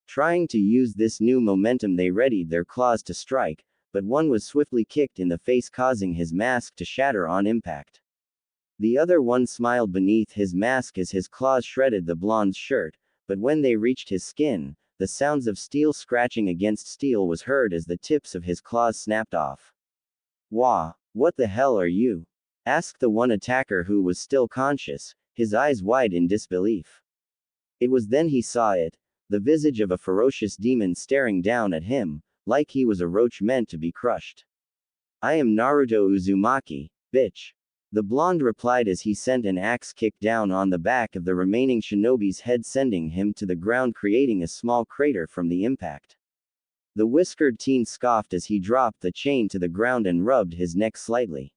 Trying to use this new momentum, they readied their claws to strike, but one was swiftly kicked in the face, causing his mask to shatter on impact. The other one smiled beneath his mask as his claws shredded the blonde's shirt, but when they reached his skin, the sounds of steel scratching against steel was heard as the tips of his claws snapped off. Wah, what the hell are you? Asked the one attacker who was still conscious, his eyes wide in disbelief. It was then he saw it. The visage of a ferocious demon staring down at him, like he was a roach meant to be crushed. I am Naruto Uzumaki, bitch. The blonde replied as he sent an axe kick down on the back of the remaining shinobi's head, sending him to the ground, creating a small crater from the impact. The whiskered teen scoffed as he dropped the chain to the ground and rubbed his neck slightly.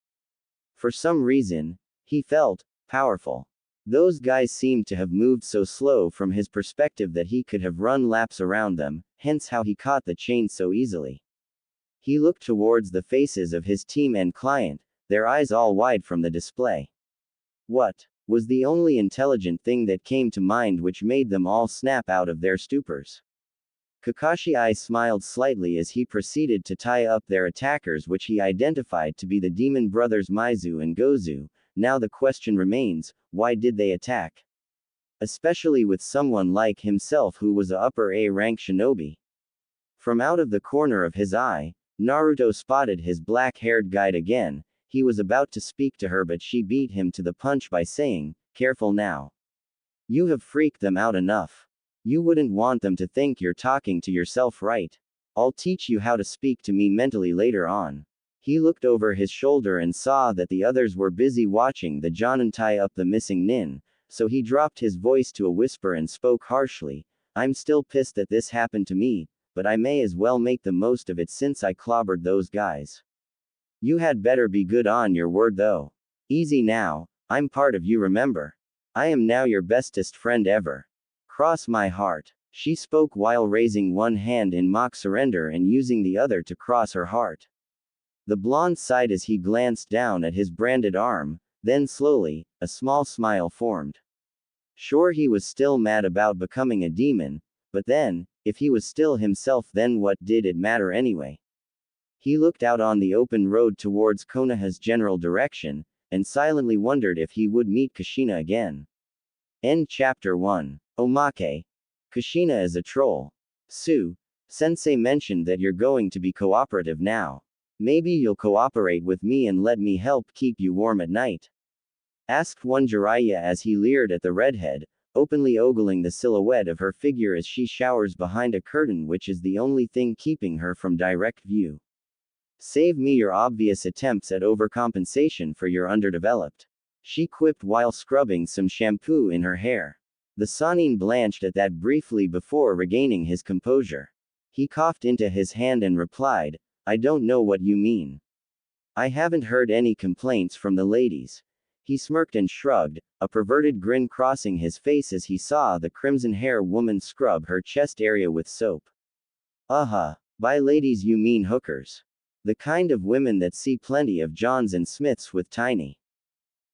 For some reason, he felt powerful. Those guys seemed to have moved so slow from his perspective that he could have run laps around them, hence how he caught the chain so easily. He looked towards the faces of his team and client, their eyes all wide from the display. What was the only intelligent thing that came to mind, which made them all snap out of their stupors? Kakashi smiled slightly as he proceeded to tie up their attackers, which he identified to be the demon brothers Maizu and Gozu. Now the question remains, why did they attack? Especially with someone like himself who was a upper A rank shinobi. From out of the corner of his eye, Naruto spotted his black-haired guide again. He was about to speak to her, but she beat him to the punch by saying, careful now. You have freaked them out enough. You wouldn't want them to think you're talking to yourself, right? I'll teach you how to speak to me mentally later on. He looked over his shoulder and saw that the others were busy watching the Jonin tie up the missing nin, so he dropped his voice to a whisper and spoke harshly. I'm still pissed that this happened to me, but I may as well make the most of it since I clobbered those guys. You had better be good on your word though. Easy now, I'm part of you, remember? I am now your bestest friend ever. Cross my heart. She spoke while raising one hand in mock surrender and using the other to cross her heart. The blonde sighed as he glanced down at his branded arm, then slowly, a small smile formed. Sure, he was still mad about becoming a demon, but then, if he was still himself, then what did it matter anyway? He looked out on the open road towards Konoha's general direction, and silently wondered if he would meet Kushina again. End chapter 1. Omake. Kushina is a troll. Sensei mentioned that you're going to be cooperative now. Maybe you'll cooperate with me and let me help keep you warm at night? Asked one Jiraiya as he leered at the redhead, openly ogling the silhouette of her figure as she showers behind a curtain which is the only thing keeping her from direct view. Save me your obvious attempts at overcompensation for your underdeveloped. She quipped while scrubbing some shampoo in her hair. The Sannin blanched at that briefly before regaining his composure. He coughed into his hand and replied, I don't know what you mean. I haven't heard any complaints from the ladies. He smirked and shrugged, a perverted grin crossing his face as he saw the crimson-hair woman scrub her chest area with soap. By ladies you mean hookers. The kind of women that see plenty of Johns and Smiths with tiny.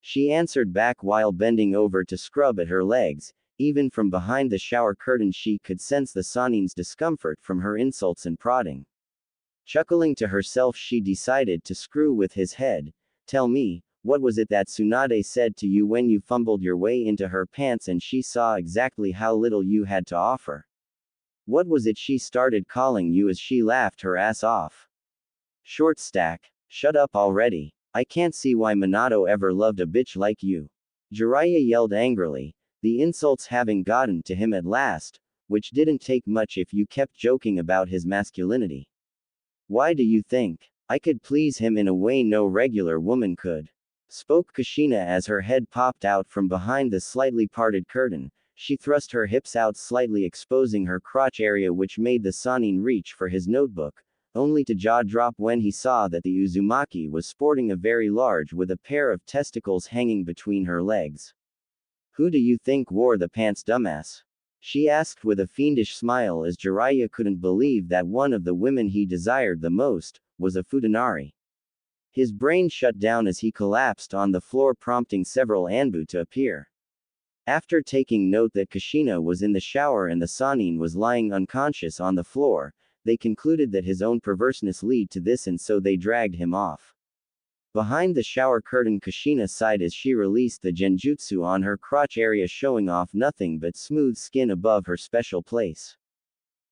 She answered back while bending over to scrub at her legs. Even from behind the shower curtain she could sense the Sannin's discomfort from her insults and prodding. Chuckling to herself, she decided to screw with his head. Tell me, what was it that Tsunade said to you when you fumbled your way into her pants and she saw exactly how little you had to offer? What was it she started calling you as she laughed her ass off? Short stack. Shut up already. I can't see why Minato ever loved a bitch like you. Jiraiya yelled angrily, the insults having gotten to him at last, which didn't take much if you kept joking about his masculinity. Why do you think I could please him in a way no regular woman could? Spoke Kushina as her head popped out from behind the slightly parted curtain. She thrust her hips out slightly, exposing her crotch area, which made the Sannin reach for his notebook, only to jaw drop when he saw that the Uzumaki was sporting a very large with a pair of testicles hanging between her legs. Who do you think wore the pants, dumbass? She asked with a fiendish smile as Jiraiya couldn't believe that one of the women he desired the most was a Futanari. His brain shut down as he collapsed on the floor, prompting several Anbu to appear. After taking note that Kushina was in the shower and the Sannin was lying unconscious on the floor, they concluded that his own perverseness led to this, and so they dragged him off. Behind the shower curtain, Kushina sighed as she released the genjutsu on her crotch area, showing off nothing but smooth skin above her special place.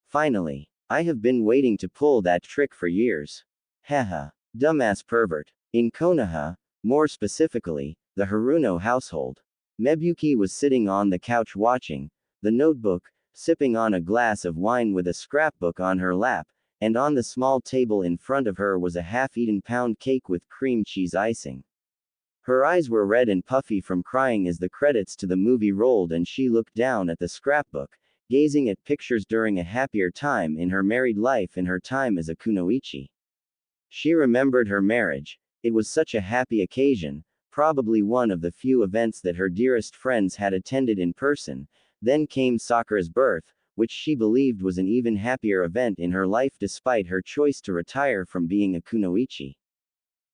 Finally. I have been waiting to pull that trick for years. Haha. Dumbass pervert. In Konoha, more specifically, the Haruno household, Mebuki was sitting on the couch watching the notebook, sipping on a glass of wine with a scrapbook on her lap, and on the small table in front of her was a half-eaten pound cake with cream cheese icing. Her eyes were red and puffy from crying as the credits to the movie rolled, and she looked down at the scrapbook, gazing at pictures during a happier time in her married life and her time as a kunoichi. She remembered her marriage. It was such a happy occasion, probably one of the few events that her dearest friends had attended in person. Then came Sakura's birth, which she believed was an even happier event in her life despite her choice to retire from being a kunoichi.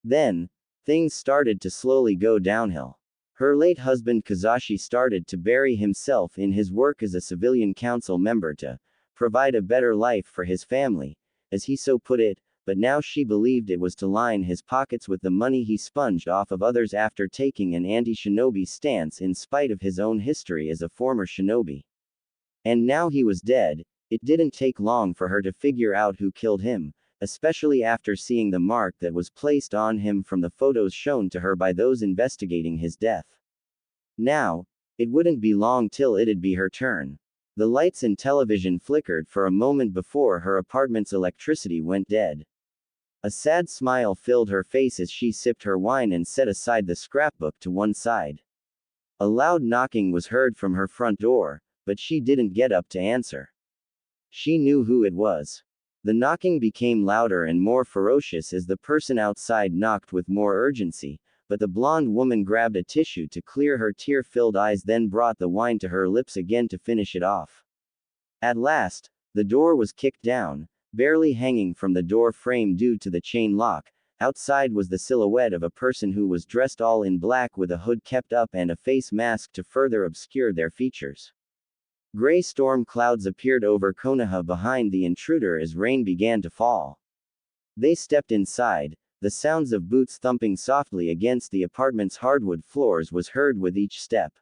Then, things started to slowly go downhill. Her late husband Kazashi started to bury himself in his work as a civilian council member to provide a better life for his family, as he so put it, but now she believed it was to line his pockets with the money he sponged off of others after taking an anti-shinobi stance in spite of his own history as a former shinobi. And now he was dead. It didn't take long for her to figure out who killed him, especially after seeing the mark that was placed on him from the photos shown to her by those investigating his death. Now, it wouldn't be long till it'd be her turn. The lights and television flickered for a moment before her apartment's electricity went dead. A sad smile filled her face as she sipped her wine and set aside the scrapbook to one side. A loud knocking was heard from her front door, but she didn't get up to answer. She knew who it was. The knocking became louder and more ferocious as the person outside knocked with more urgency, but the blonde woman grabbed a tissue to clear her tear-filled eyes, then brought the wine to her lips again to finish it off. At last, the door was kicked down, barely hanging from the door frame due to the chain lock. Outside was the silhouette of a person who was dressed all in black with a hood kept up and a face mask to further obscure their features. Gray storm clouds appeared over Konoha behind the intruder as rain began to fall. They stepped inside. The sounds of boots thumping softly against the apartment's hardwood floors was heard with each step.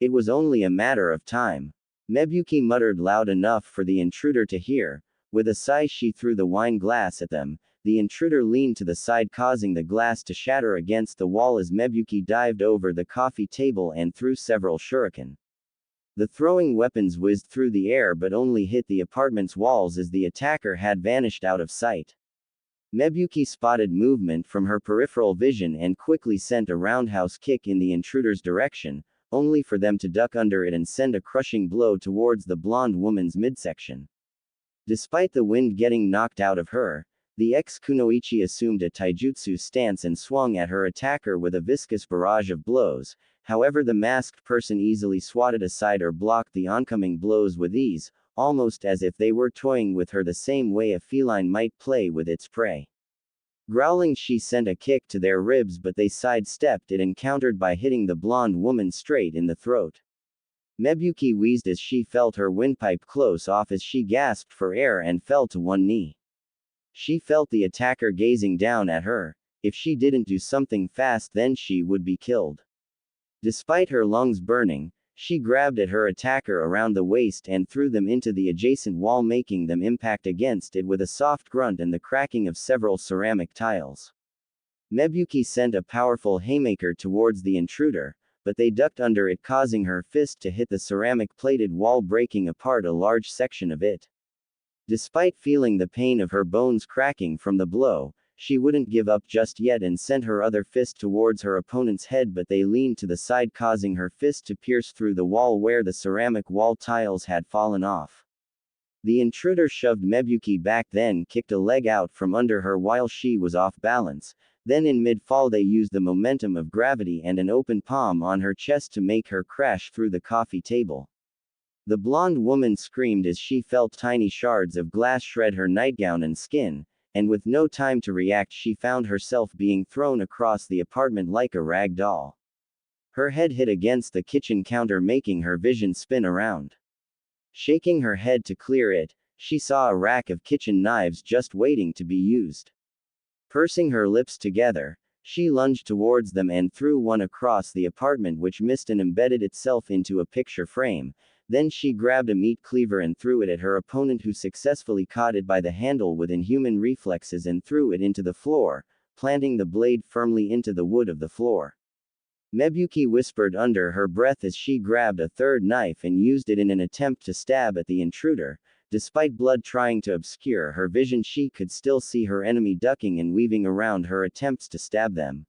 It was only a matter of time. Mebuki muttered loud enough for the intruder to hear. With a sigh she threw the wine glass at them. The intruder leaned to the side, causing the glass to shatter against the wall as Mebuki dived over the coffee table and threw several shuriken. The throwing weapons whizzed through the air but only hit the apartment's walls as the attacker had vanished out of sight. Mebuki spotted movement from her peripheral vision and quickly sent a roundhouse kick in the intruder's direction, only for them to duck under it and send a crushing blow towards the blonde woman's midsection. Despite the wind getting knocked out of her, the ex-kunoichi assumed a taijutsu stance and swung at her attacker with a viscous barrage of blows. However, the masked person easily swatted aside or blocked the oncoming blows with ease, almost as if they were toying with her the same way a feline might play with its prey. Growling, she sent a kick to their ribs, but they sidestepped it and countered by hitting the blonde woman straight in the throat. Mebuki wheezed as she felt her windpipe close off as she gasped for air and fell to one knee. She felt the attacker gazing down at her. If she didn't do something fast, then she would be killed. Despite her lungs burning, she grabbed at her attacker around the waist and threw them into the adjacent wall, making them impact against it with a soft grunt and the cracking of several ceramic tiles. Mebuki sent a powerful haymaker towards the intruder, but they ducked under it, causing her fist to hit the ceramic-plated wall, breaking apart a large section of it. Despite feeling the pain of her bones cracking from the blow, she wouldn't give up just yet and sent her other fist towards her opponent's head, but they leaned to the side, causing her fist to pierce through the wall where the ceramic wall tiles had fallen off. The intruder shoved Mebuki back, then kicked a leg out from under her while she was off balance. Then in mid-fall they used the momentum of gravity and an open palm on her chest to make her crash through the coffee table. The blonde woman screamed as she felt tiny shards of glass shred her nightgown and skin, and with no time to react she found herself being thrown across the apartment like a rag doll. Her head hit against the kitchen counter, making her vision spin around. Shaking her head to clear it, she saw a rack of kitchen knives just waiting to be used. Pursing her lips together, she lunged towards them and threw one across the apartment, which missed and embedded itself into a picture frame. Then she grabbed a meat cleaver and threw it at her opponent, who successfully caught it by the handle with inhuman reflexes and threw it into the floor, planting the blade firmly into the wood of the floor. Mebuki whispered under her breath as she grabbed a third knife and used it in an attempt to stab at the intruder. Despite blood trying to obscure her vision, she could still see her enemy ducking and weaving around her attempts to stab them.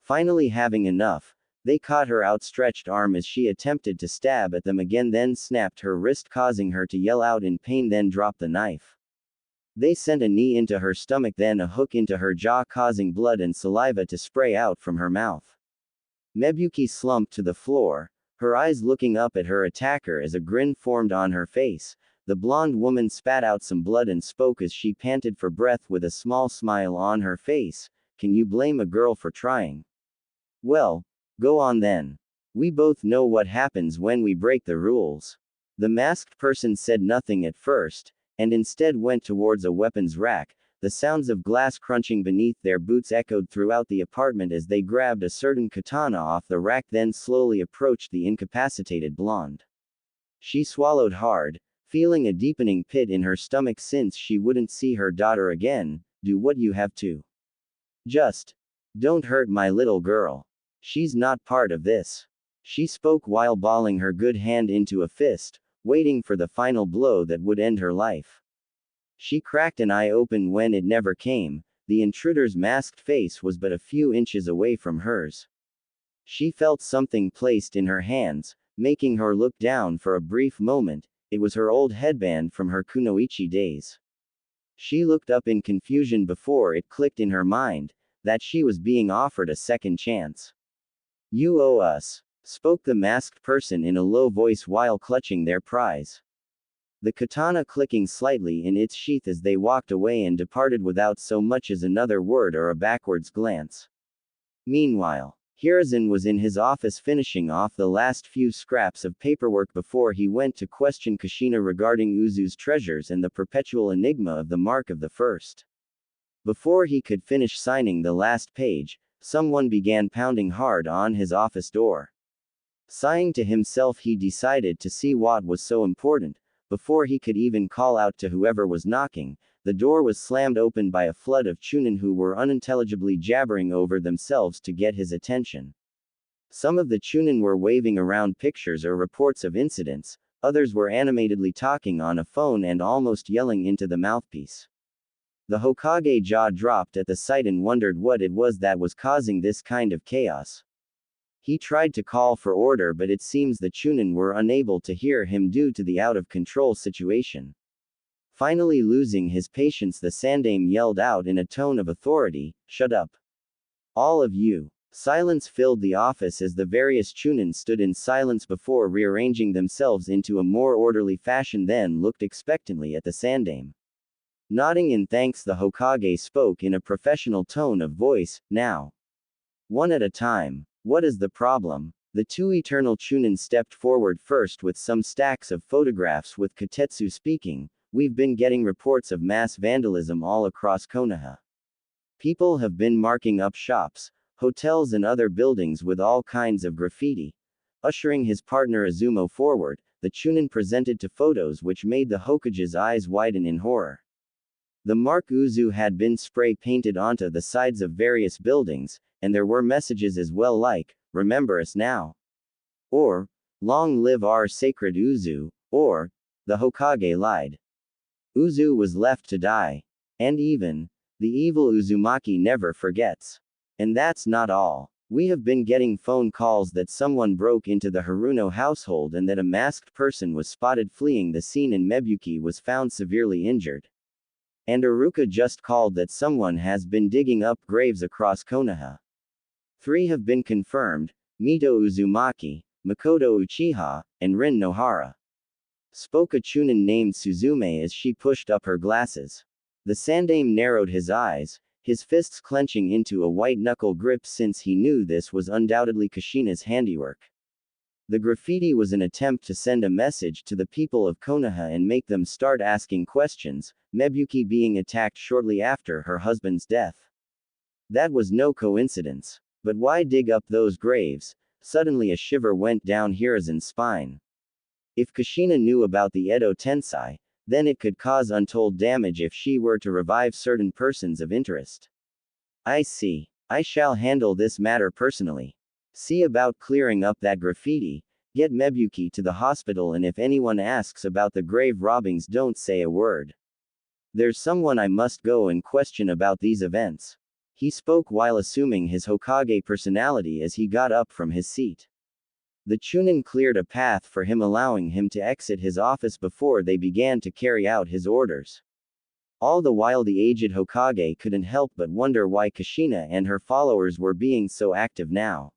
Finally having enough, they caught her outstretched arm as she attempted to stab at them again, then snapped her wrist, causing her to yell out in pain, then dropped the knife. They sent a knee into her stomach, then a hook into her jaw, causing blood and saliva to spray out from her mouth. Mebuki slumped to the floor, her eyes looking up at her attacker as a grin formed on her face. The blonde woman spat out some blood and spoke as she panted for breath with a small smile on her face. Can you blame a girl for trying? Well, go on then. We both know what happens when we break the rules. The masked person said nothing at first, and instead went towards a weapons rack. The sounds of glass crunching beneath their boots echoed throughout the apartment as they grabbed a certain katana off the rack, then slowly approached the incapacitated blonde. She swallowed hard, feeling a deepening pit in her stomach since she wouldn't see her daughter again. Do what you have to. Just don't hurt my little girl. She's not part of this. She spoke while balling her good hand into a fist, waiting for the final blow that would end her life. She cracked an eye open when it never came. The intruder's masked face was but a few inches away from hers. She felt something placed in her hands, making her look down for a brief moment. It was her old headband from her kunoichi days. She looked up in confusion before it clicked in her mind that she was being offered a second chance. You owe us, spoke the masked person in a low voice while clutching their prize. The katana clicking slightly in its sheath as they walked away and departed without so much as another word or a backwards glance. Meanwhile, Hiruzen was in his office finishing off the last few scraps of paperwork before he went to question Kushina regarding Uzu's treasures and the perpetual enigma of the Mark of the First. Before he could finish signing the last page, someone began pounding hard on his office door. Sighing to himself, he decided to see what was so important. Before he could even call out to whoever was knocking, the door was slammed open by a flood of chunin who were unintelligibly jabbering over themselves to get his attention. Some of the chunin were waving around pictures or reports of incidents, others were animatedly talking on a phone and almost yelling into the mouthpiece. The Hokage jaw dropped at the sight and wondered what it was that was causing this kind of chaos. He tried to call for order, but it seems the chunin were unable to hear him due to the out-of-control situation. Finally losing his patience, the Sandaime yelled out in a tone of authority, "Shut up. All of you." Silence filled the office as the various chunin stood in silence before rearranging themselves into a more orderly fashion, then looked expectantly at the Sandaime. Nodding in thanks, the Hokage spoke in a professional tone of voice, "Now. One at a time. What is the problem?" The two eternal chunin stepped forward first with some stacks of photographs with Kotetsu speaking. "We've been getting reports of mass vandalism all across Konoha. People have been marking up shops, hotels and other buildings with all kinds of graffiti." Ushering his partner Izumo forward, the chunin presented to photos which made the Hokage's eyes widen in horror. The mark Uzu had been spray painted onto the sides of various buildings, and there were messages as well like, "Remember us now," or, "Long live our sacred Uzu," or, "The Hokage lied. Uzu was left to die." And even, "The evil Uzumaki never forgets." And that's not all. We have been getting phone calls that someone broke into the Haruno household and that a masked person was spotted fleeing the scene and Mebuki was found severely injured. And Aruka just called that someone has been digging up graves across Konoha. 3 have been confirmed: Mito Uzumaki, Makoto Uchiha, and Rin Nohara. Spoke a chunin named Suzume as she pushed up her glasses. The Sandaime narrowed his eyes, his fists clenching into a white-knuckle grip since he knew this was undoubtedly Kushina's handiwork. The graffiti was an attempt to send a message to the people of Konoha and make them start asking questions, Mebuki being attacked shortly after her husband's death. That was no coincidence. But why dig up those graves? Suddenly a shiver went down Hiruzen's spine. If Kushina knew about the Edo Tensei, then it could cause untold damage if she were to revive certain persons of interest. I see. I shall handle this matter personally. See about clearing up that graffiti, get Mebuki to the hospital, and if anyone asks about the grave robbings, don't say a word. There's someone I must go and question about these events." He spoke while assuming his Hokage personality as he got up from his seat. The chunin cleared a path for him, allowing him to exit his office before they began to carry out his orders. All the while the aged Hokage couldn't help but wonder why Kushina and her followers were being so active now.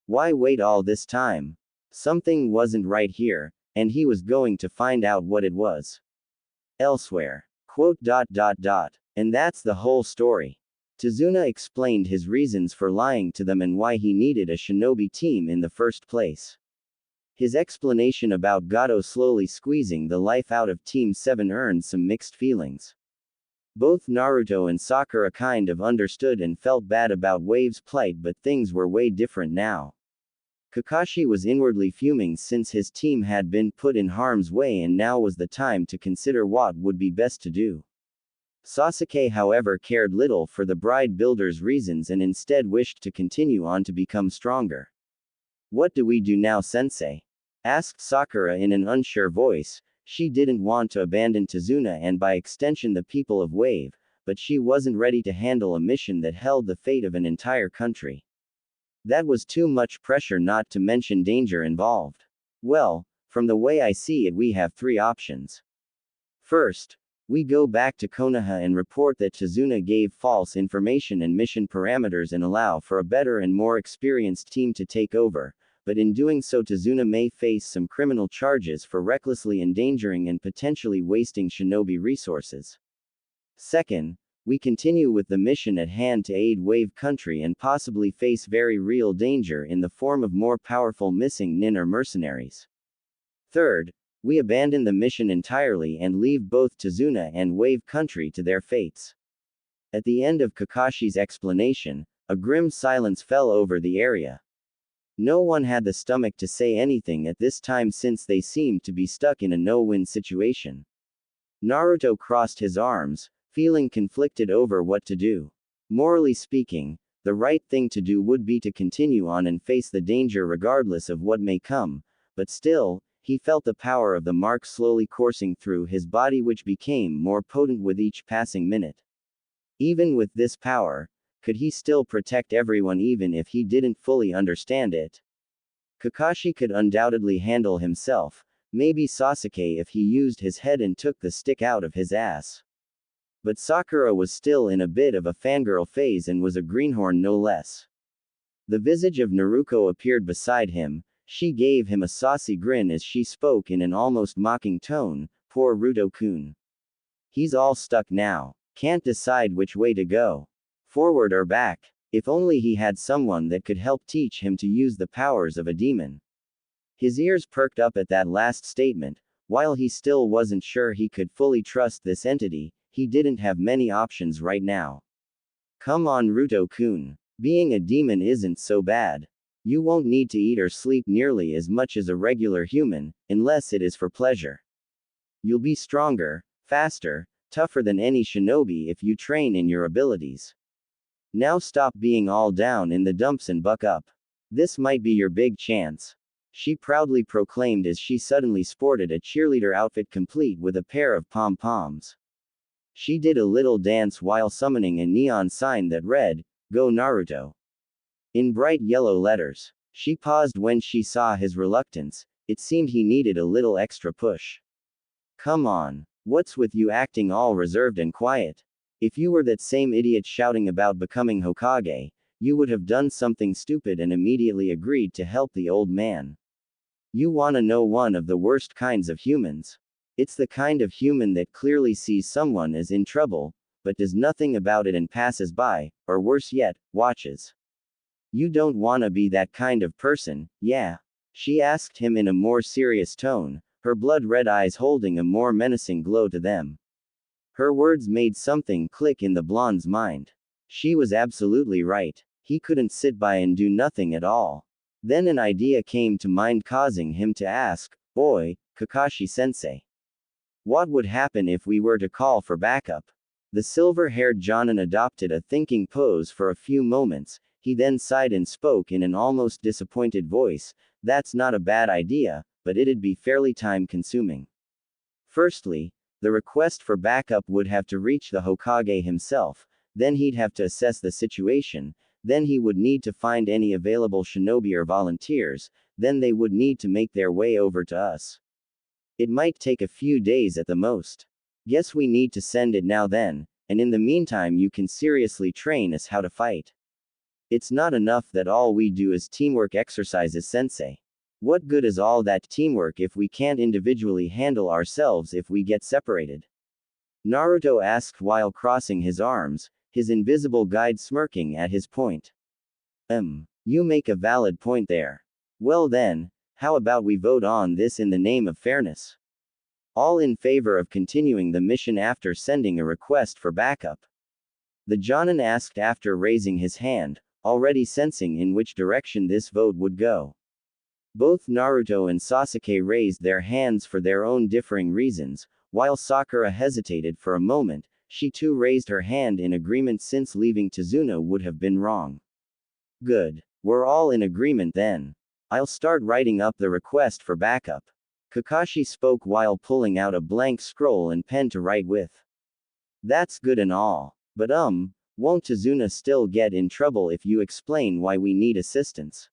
Why wait all this time? Something wasn't right here, and he was going to find out what it was. Elsewhere. And that's the whole story. Tazuna explained his reasons for lying to them and why he needed a shinobi team in the first place. His explanation about Gato slowly squeezing the life out of Team 7 earned some mixed feelings. Both Naruto and Sakura kind of understood and felt bad about Wave's plight, but things were way different now. Kakashi was inwardly fuming since his team had been put in harm's way, and now was the time to consider what would be best to do. Sasuke, however, cared little for the bride builder's reasons and instead wished to continue on to become stronger. "What do we do now, sensei?" asked Sakura in an unsure voice. She didn't want to abandon Tazuna and by extension the people of Wave, but she wasn't ready to handle a mission that held the fate of an entire country. That was too much pressure, not to mention danger involved. "Well, from the way I see it, we have 3 options. First, We go back to Konoha and report that Tazuna gave false information and mission parameters and allow for a better and more experienced team to take over, but in doing so Tazuna may face some criminal charges for recklessly endangering and potentially wasting shinobi resources. Second, we continue with the mission at hand to aid Wave Country and possibly face very real danger in the form of more powerful missing nin or mercenaries. Third, we abandon the mission entirely and leave both Tazuna and Wave Country to their fates. At the end of Kakashi's explanation, a grim silence fell over the area. No one had the stomach to say anything at this time since they seemed to be stuck in a no-win situation. Naruto crossed his arms, feeling conflicted over what to do. Morally speaking, the right thing to do would be to continue on and face the danger regardless of what may come, but still, he felt the power of the mark slowly coursing through his body, which became more potent with each passing minute. Even with this power, could he still protect everyone even if he didn't fully understand it? Kakashi could undoubtedly handle himself, maybe Sasuke if he used his head and took the stick out of his ass. But Sakura was still in a bit of a fangirl phase and was a greenhorn no less. The visage of Naruto appeared beside him. She gave him a saucy grin as she spoke in an almost mocking tone, "Poor Ruto-kun. He's all stuck now. Can't decide which way to go. Forward or back. If only he had someone that could help teach him to use the powers of a demon." His ears perked up at that last statement. While he still wasn't sure he could fully trust this entity, he didn't have many options right now. Come on, Ruto-kun. Being a demon isn't so bad. You won't need to eat or sleep nearly as much as a regular human, unless it is for pleasure. You'll be stronger, faster, tougher than any shinobi if you train in your abilities. Now stop being all down in the dumps and buck up. This might be your big chance. She proudly proclaimed as she suddenly sported a cheerleader outfit complete with a pair of pom-poms. She did a little dance while summoning a neon sign that read, "Go Naruto," in bright yellow letters. She paused when she saw his reluctance. It seemed he needed a little extra push. Come on. What's with you acting all reserved and quiet? If you were that same idiot shouting about becoming Hokage, you would have done something stupid and immediately agreed to help the old man. You wanna know one of the worst kinds of humans? It's the kind of human that clearly sees someone as in trouble, but does nothing about it and passes by, or worse yet, watches. You don't wanna be that kind of person, yeah? She asked him in a more serious tone, her blood-red eyes holding a more menacing glow to them. Her words made something click in the blonde's mind. She was absolutely right. He couldn't sit by and do nothing at all. Then an idea came to mind, causing him to ask, "Oi, Kakashi-sensei. What would happen if we were to call for backup?" The silver-haired Jonin adopted a thinking pose for a few moments. He then sighed and spoke in an almost disappointed voice, "That's not a bad idea, but it'd be fairly time-consuming. Firstly, the request for backup would have to reach the Hokage himself, then he'd have to assess the situation, then he would need to find any available shinobi or volunteers, then they would need to make their way over to us. It might take a few days at the most. Guess we need to send it now then, and in the meantime you can seriously train us how to fight. It's not enough that all we do is teamwork exercises, sensei. What good is all that teamwork if we can't individually handle ourselves if we get separated?" Naruto asked while crossing his arms, his invisible guide smirking at his point. You make a valid point there. Well then, how about we vote on this in the name of fairness? All in favor of continuing the mission after sending a request for backup? The Jonin asked after raising his hand, already sensing in which direction this vote would go. Both Naruto and Sasuke raised their hands for their own differing reasons, while Sakura hesitated for a moment. She too raised her hand in agreement since leaving Tazuna would have been wrong. Good. We're all in agreement then. I'll start writing up the request for backup. Kakashi spoke while pulling out a blank scroll and pen to write with. That's good and all. But won't Tazuna still get in trouble if you explain why we need assistance?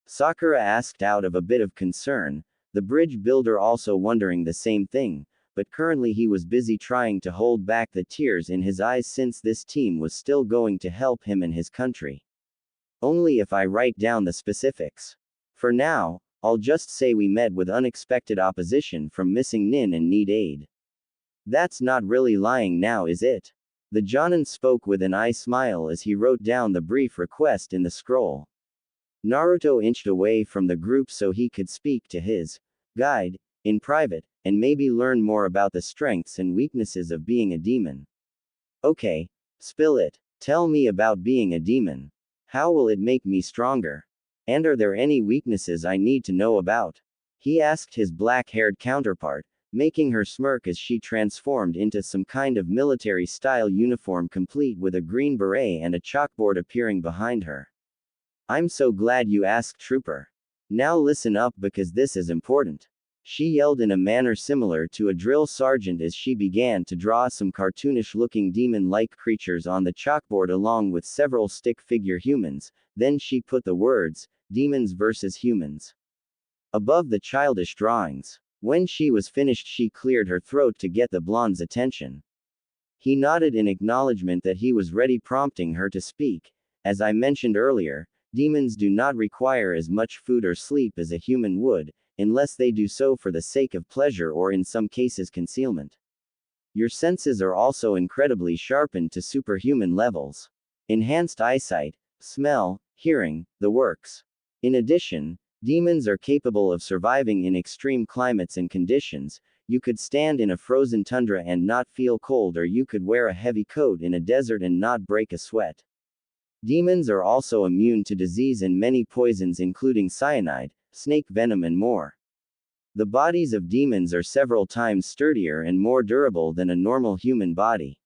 Sakura asked out of a bit of concern, the bridge builder also wondering the same thing, but currently he was busy trying to hold back the tears in his eyes since this team was still going to help him and his country. Only if I write down the specifics. For now, I'll just say we met with unexpected opposition from missing Nin and need aid. That's not really lying now, is it? The Jonin spoke with an eye smile as he wrote down the brief request in the scroll. Naruto inched away from the group so he could speak to his guide in private, and maybe learn more about the strengths and weaknesses of being a demon. Okay, spill it. Tell me about being a demon. How will it make me stronger? And are there any weaknesses I need to know about? He asked his black-haired counterpart, making her smirk as she transformed into some kind of military-style uniform complete with a green beret and a chalkboard appearing behind her. I'm so glad you asked, Trooper. Now listen up because this is important. She yelled in a manner similar to a drill sergeant as she began to draw some cartoonish-looking demon-like creatures on the chalkboard along with several stick-figure humans. Then she put the words, demons versus humans, above the childish drawings. When she was finished, she cleared her throat to get the blonde's attention. He nodded in acknowledgement that he was ready, prompting her to speak. As I mentioned earlier, demons do not require as much food or sleep as a human would, unless they do so for the sake of pleasure or in some cases concealment. Your senses are also incredibly sharpened to superhuman levels. Enhanced eyesight, smell, hearing, the works. In addition, demons are capable of surviving in extreme climates and conditions. You could stand in a frozen tundra and not feel cold, or you could wear a heavy coat in a desert and not break a sweat. Demons are also immune to disease and many poisons including cyanide, snake venom and more. The bodies of demons are several times sturdier and more durable than a normal human body.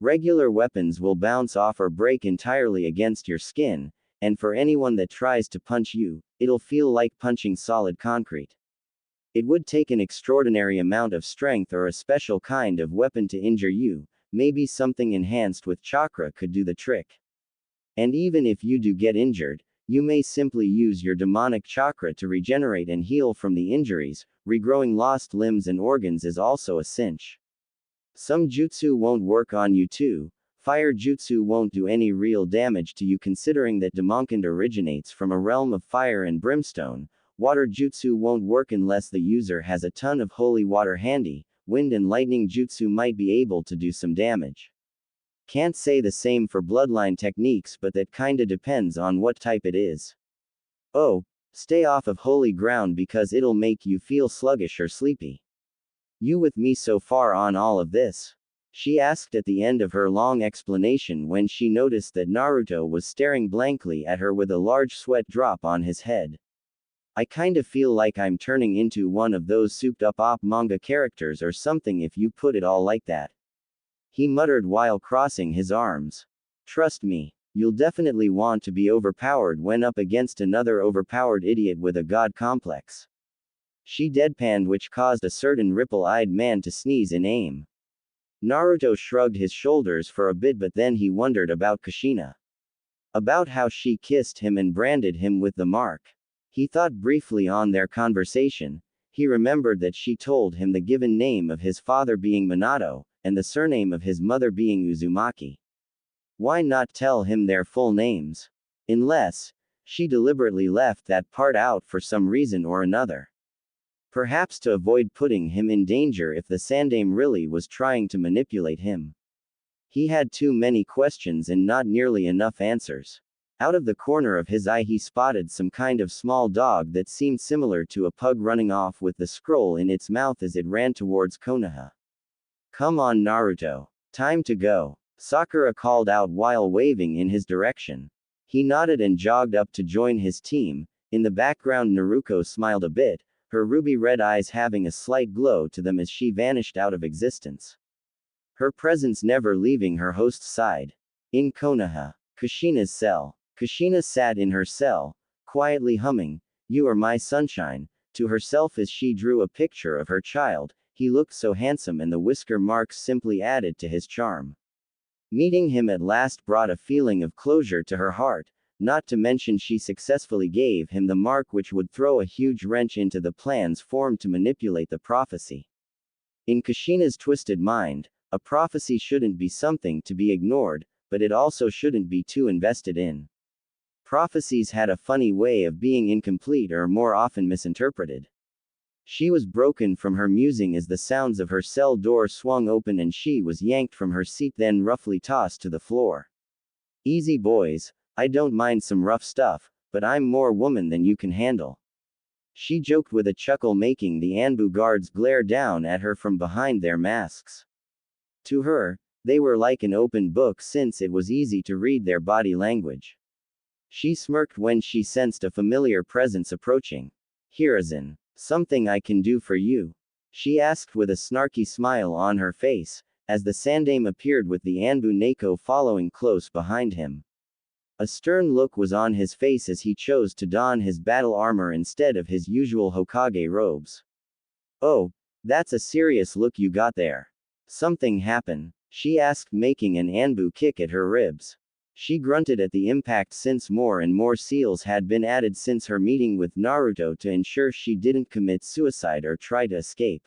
Regular weapons will bounce off or break entirely against your skin, and for anyone that tries to punch you, it'll feel like punching solid concrete. It would take an extraordinary amount of strength or a special kind of weapon to injure you. Maybe something enhanced with chakra could do the trick. And even if you do get injured, you may simply use your demonic chakra to regenerate and heal from the injuries. Regrowing lost limbs and organs is also a cinch. Some jutsu won't work on you too. Fire jutsu won't do any real damage to you considering that Damonkind originates from a realm of fire and brimstone. Water jutsu won't work unless the user has a ton of holy water handy. Wind and lightning jutsu might be able to do some damage. Can't say the same for bloodline techniques, but that kinda depends on what type it is. Oh, stay off of holy ground because it'll make you feel sluggish or sleepy. You with me so far on all of this? She asked at the end of her long explanation when she noticed that Naruto was staring blankly at her with a large sweat drop on his head. I kinda feel like I'm turning into one of those souped-up manga characters or something if you put it all like that. He muttered while crossing his arms. Trust me, you'll definitely want to be overpowered when up against another overpowered idiot with a god complex. She deadpanned, which caused a certain ripple-eyed man to sneeze in aim. Naruto shrugged his shoulders for a bit, but then he wondered about Kushina. About how she kissed him and branded him with the mark. He thought briefly on their conversation. He remembered that she told him the given name of his father being Minato, and the surname of his mother being Uzumaki. Why not tell him their full names? Unless, she deliberately left that part out for some reason or another. Perhaps to avoid putting him in danger if the Sandaime really was trying to manipulate him. He had too many questions and not nearly enough answers. Out of the corner of his eye he spotted some kind of small dog that seemed similar to a pug running off with the scroll in its mouth as it ran towards Konoha. Come on, Naruto. Time to go. Sakura called out while waving in his direction. He nodded and jogged up to join his team. In the background, Naruto smiled a bit, her ruby-red eyes having a slight glow to them as she vanished out of existence. Her presence never leaving her host's side. In Konoha, Kushina's cell. Kushina sat in her cell, quietly humming, "You are my sunshine," to herself as she drew a picture of her child. He looked so handsome and the whisker marks simply added to his charm. Meeting him at last brought a feeling of closure to her heart, not to mention she successfully gave him the mark which would throw a huge wrench into the plans formed to manipulate the prophecy. In Kushina's twisted mind, a prophecy shouldn't be something to be ignored, but it also shouldn't be too invested in. Prophecies had a funny way of being incomplete or more often misinterpreted. She was broken from her musing as the sounds of her cell door swung open and she was yanked from her seat, then roughly tossed to the floor. Easy boys, I don't mind some rough stuff, but I'm more woman than you can handle. She joked with a chuckle, making the Anbu guards glare down at her from behind their masks. To her, they were like an open book since it was easy to read their body language. She smirked when she sensed a familiar presence approaching. Hiruzen, something I can do for you? She asked with a snarky smile on her face, as the Sandame appeared with the Anbu Neko following close behind him. A stern look was on his face as he chose to don his battle armor instead of his usual Hokage robes. Oh, that's a serious look you got there. Something happened? She asked, making an Anbu kick at her ribs. She grunted at the impact since more and more seals had been added since her meeting with Naruto to ensure she didn't commit suicide or try to escape.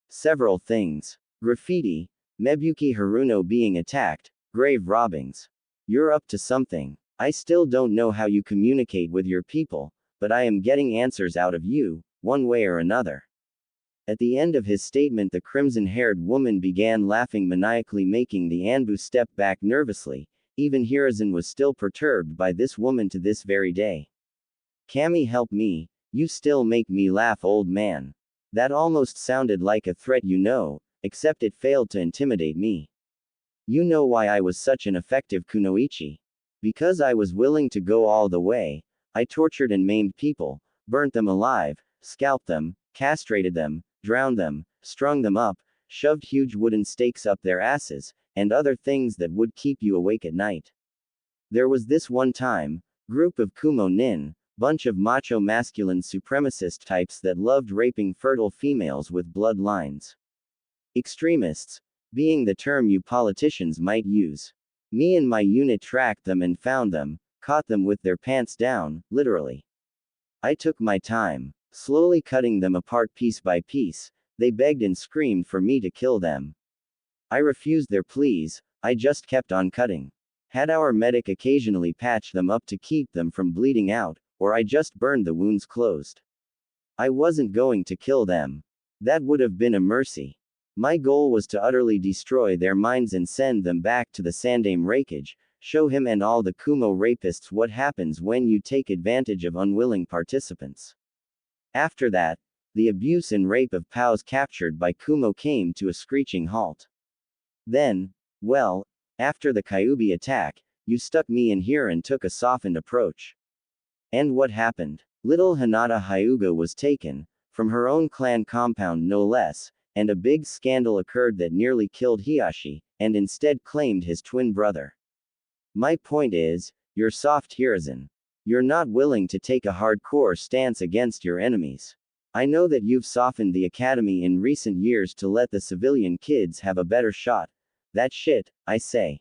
Several things. Graffiti, Mebuki Haruno being attacked, grave robbings. You're up to something. I still don't know how you communicate with your people, but I am getting answers out of you, one way or another. At the end of his statement, the crimson-haired woman began laughing maniacally, making the Anbu step back nervously. Even Hiruzen was still perturbed by this woman to this very day. Kami, help me, you still make me laugh, old man. That almost sounded like a threat, except it failed to intimidate me. You know why I was such an effective kunoichi? Because I was willing to go all the way. I tortured and maimed people, burnt them alive, scalped them, castrated them, drowned them, strung them up, shoved huge wooden stakes up their asses, and other things that would keep you awake at night. There was this one time, group of Kumo nin, bunch of macho masculine supremacist types that loved raping fertile females with bloodlines. Extremists, being the term you politicians might use. Me and my unit tracked them and found them, caught them with their pants down, literally. I took my time, slowly cutting them apart piece by piece. They begged and screamed for me to kill them. I refused their pleas, I just kept on cutting. Had our medic occasionally patch them up to keep them from bleeding out, or I just burned the wounds closed. I wasn't going to kill them. That would have been a mercy. My goal was to utterly destroy their minds and send them back to the Sandame Raikage, show him and all the Kumo rapists what happens when you take advantage of unwilling participants. After that, the abuse and rape of POWs captured by Kumo came to a screeching halt. Then, well, after the Kyuubi attack, you stuck me in here and took a softened approach. And what happened? Little Hinata Hyuga was taken, from her own clan compound no less, and a big scandal occurred that nearly killed Hiashi, and instead claimed his twin brother. My point is, you're soft, Hiruzen. You're not willing to take a hardcore stance against your enemies. I know that you've softened the academy in recent years to let the civilian kids have a better shot. That shit, I say.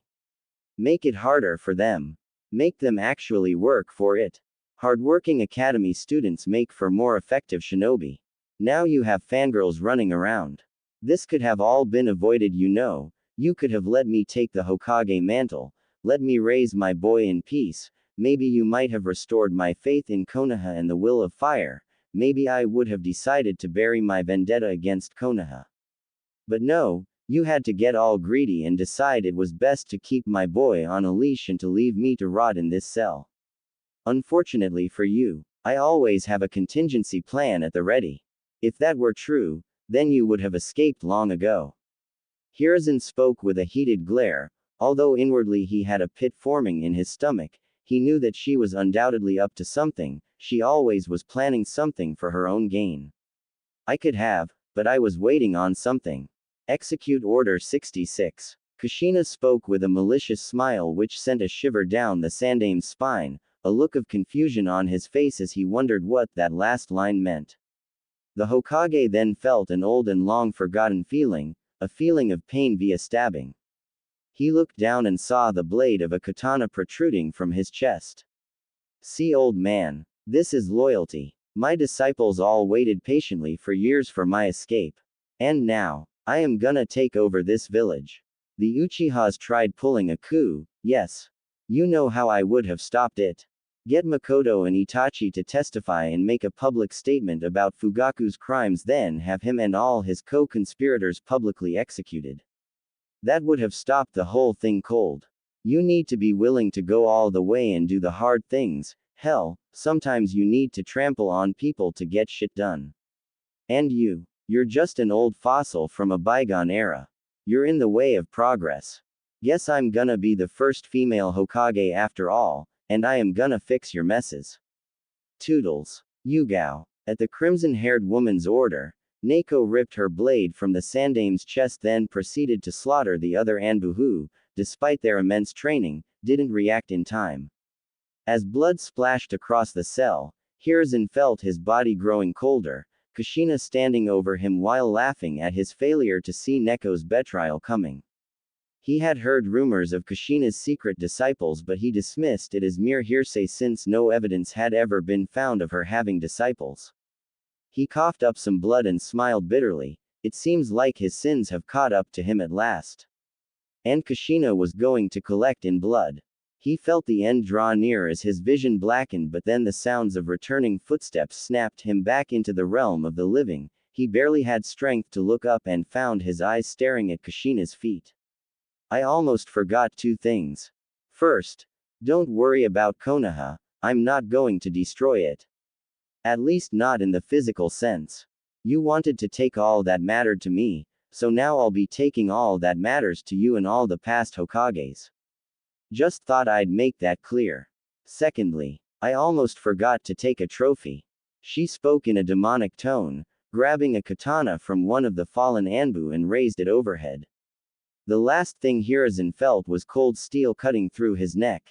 Make it harder for them. Make them actually work for it. Hardworking academy students make for more effective shinobi. Now you have fangirls running around. This could have all been avoided, You could have let me take the Hokage mantle, let me raise my boy in peace, maybe you might have restored my faith in Konoha and the will of fire, maybe I would have decided to bury my vendetta against Konoha. But no, you had to get all greedy and decide it was best to keep my boy on a leash and to leave me to rot in this cell. Unfortunately for you, I always have a contingency plan at the ready. If that were true, then you would have escaped long ago. Hiruzen spoke with a heated glare. Although inwardly he had a pit forming in his stomach, he knew that she was undoubtedly up to something. She always was planning something for her own gain. I could have, but I was waiting on something. Execute Order 66. Kushina spoke with a malicious smile which sent a shiver down the Sandame's spine, a look of confusion on his face as he wondered what that last line meant. The Hokage then felt an old and long-forgotten feeling, a feeling of pain via stabbing. He looked down and saw the blade of a katana protruding from his chest. See, old man, this is loyalty. My disciples all waited patiently for years for my escape. And now, I am gonna take over this village. The Uchihas tried pulling a coup, yes. You know how I would have stopped it. Get Makoto and Itachi to testify and make a public statement about Fugaku's crimes, then have him and all his co-conspirators publicly executed. That would have stopped the whole thing cold. You need to be willing to go all the way and do the hard things. Hell, sometimes you need to trample on people to get shit done. And you're just an old fossil from a bygone era. You're in the way of progress. Guess I'm gonna be the first female Hokage after all, and I am gonna fix your messes. Toodles. Yugao. At the crimson-haired woman's order, Neiko ripped her blade from the Sandame's chest, then proceeded to slaughter the other Anbu who, despite their immense training, didn't react in time. As blood splashed across the cell, Hiruzen felt his body growing colder, Kushina standing over him while laughing at his failure to see Neko's betrayal coming. He had heard rumors of Kushina's secret disciples, but he dismissed it as mere hearsay since no evidence had ever been found of her having disciples. He coughed up some blood and smiled bitterly. It seems like his sins have caught up to him at last. And Kushina was going to collect in blood. He felt the end draw near as his vision blackened, but then the sounds of returning footsteps snapped him back into the realm of the living. He barely had strength to look up and found his eyes staring at Kushina's feet. I almost forgot two things. First, don't worry about Konoha, I'm not going to destroy it. At least not in the physical sense. You wanted to take all that mattered to me, so now I'll be taking all that matters to you and all the past Hokages. Just thought I'd make that clear. Secondly, I almost forgot to take a trophy. She spoke in a demonic tone, grabbing a katana from one of the fallen Anbu and raised it overhead. The last thing Hiruzen felt was cold steel cutting through his neck.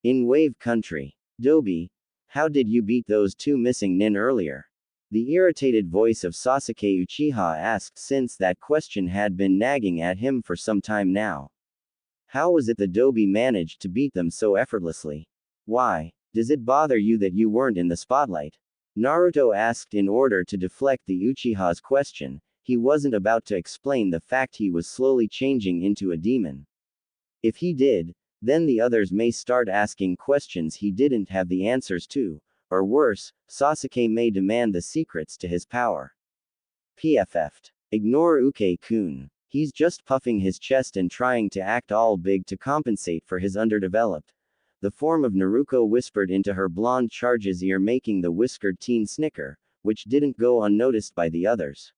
In Wave Country. Dobi, how did you beat those two missing nin earlier? The irritated voice of Sasuke Uchiha asked, since that question had been nagging at him for some time now. How was it the Dobi managed to beat them so effortlessly? Why, does it bother you that you weren't in the spotlight? Naruto asked in order to deflect the Uchiha's question. He wasn't about to explain the fact he was slowly changing into a demon. If he did, then the others may start asking questions he didn't have the answers to, or worse, Sasuke may demand the secrets to his power. PFF'd. Ignore Uke-kun. He's just puffing his chest and trying to act all big to compensate for his underdeveloped. The form of Naruto whispered into her blonde charge's ear, making the whiskered teen snicker, which didn't go unnoticed by the others.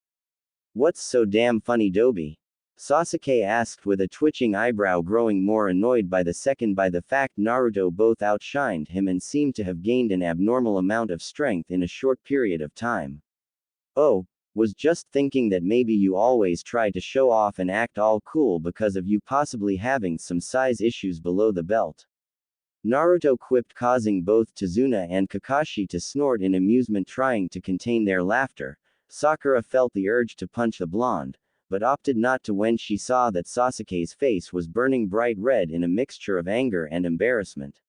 What's so damn funny, Dobi? Sasuke asked with a twitching eyebrow, growing more annoyed by the second by the fact Naruto both outshined him and seemed to have gained an abnormal amount of strength in a short period of time. Oh, was just thinking that maybe you always try to show off and act all cool because of you possibly having some size issues below the belt. Naruto quipped, causing both Tazuna and Kakashi to snort in amusement, trying to contain their laughter. Sakura felt the urge to punch the blonde, but opted not to when she saw that Sasuke's face was burning bright red in a mixture of anger and embarrassment.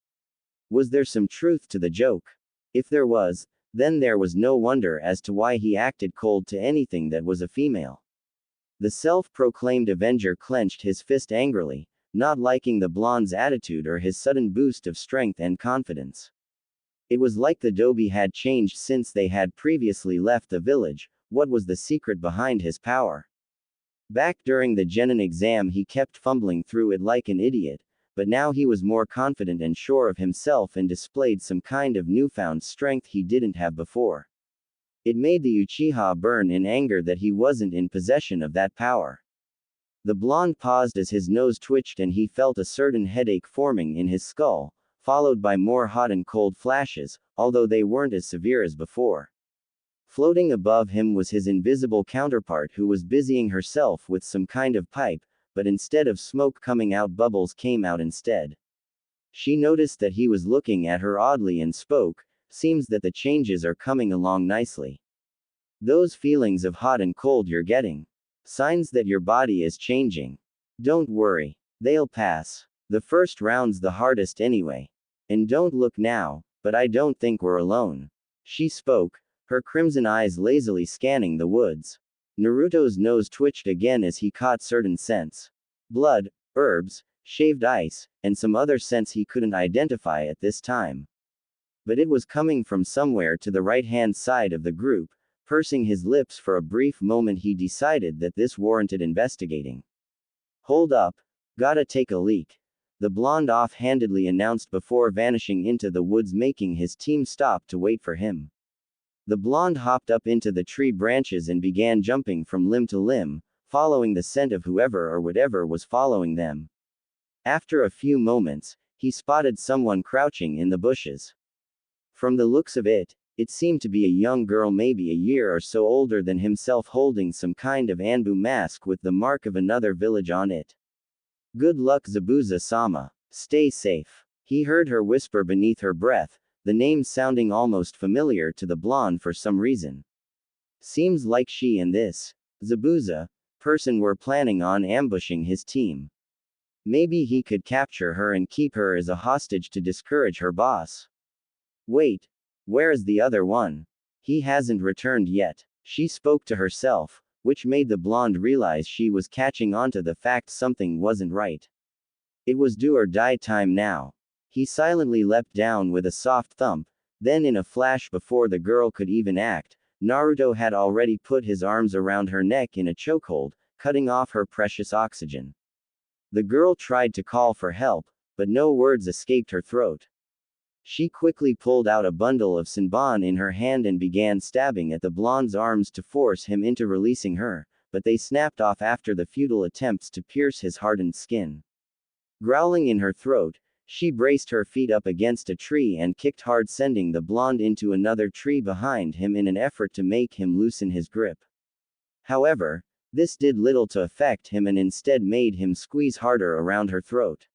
Was there some truth to the joke? If there was, then there was no wonder as to why he acted cold to anything that was a female. The self-proclaimed Avenger clenched his fist angrily, not liking the blonde's attitude or his sudden boost of strength and confidence. It was like the Dobi had changed since they had previously left the village. What was the secret behind his power? Back during the Genin exam he kept fumbling through it like an idiot, but now he was more confident and sure of himself and displayed some kind of newfound strength he didn't have before. It made the Uchiha burn in anger that he wasn't in possession of that power. The blonde paused as his nose twitched and he felt a certain headache forming in his skull, followed by more hot and cold flashes, although they weren't as severe as before. Floating above him was his invisible counterpart, who was busying herself with some kind of pipe, but instead of smoke coming out, bubbles came out instead. She noticed that he was looking at her oddly and spoke, "Seems that the changes are coming along nicely. Those feelings of hot and cold you're getting. Signs that your body is changing. Don't worry. They'll pass. The first round's the hardest anyway. And don't look now, but I don't think we're alone." She spoke, her crimson eyes lazily scanning the woods. Naruto's nose twitched again as he caught certain scents. Blood, herbs, shaved ice, and some other scents he couldn't identify at this time. But it was coming from somewhere to the right-hand side of the group. Pursing his lips for a brief moment, he decided that this warranted investigating. Hold up. Gotta take a leak. The blonde off-handedly announced before vanishing into the woods, making his team stop to wait for him. The blonde hopped up into the tree branches and began jumping from limb to limb, following the scent of whoever or whatever was following them. After a few moments, he spotted someone crouching in the bushes. From the looks of it, it seemed to be a young girl, maybe a year or so older than himself, holding some kind of Anbu mask with the mark of another village on it. Good luck, Zabuza-sama. Stay safe. He heard her whisper beneath her breath, the name sounding almost familiar to the blonde for some reason. Seems like she and this Zabuza person were planning on ambushing his team. Maybe he could capture her and keep her as a hostage to discourage her boss. Wait. Where is the other one? He hasn't returned yet. She spoke to herself, which made the blonde realize she was catching on to the fact something wasn't right. It was do or die time now. He silently leapt down with a soft thump, then in a flash, before the girl could even act, Naruto had already put his arms around her neck in a chokehold, cutting off her precious oxygen. The girl tried to call for help, but no words escaped her throat. She quickly pulled out a bundle of senbon in her hand and began stabbing at the blonde's arms to force him into releasing her, but they snapped off after the futile attempts to pierce his hardened skin. Growling in her throat, she braced her feet up against a tree and kicked hard, sending the blonde into another tree behind him in an effort to make him loosen his grip. However, this did little to affect him and instead made him squeeze harder around her throat.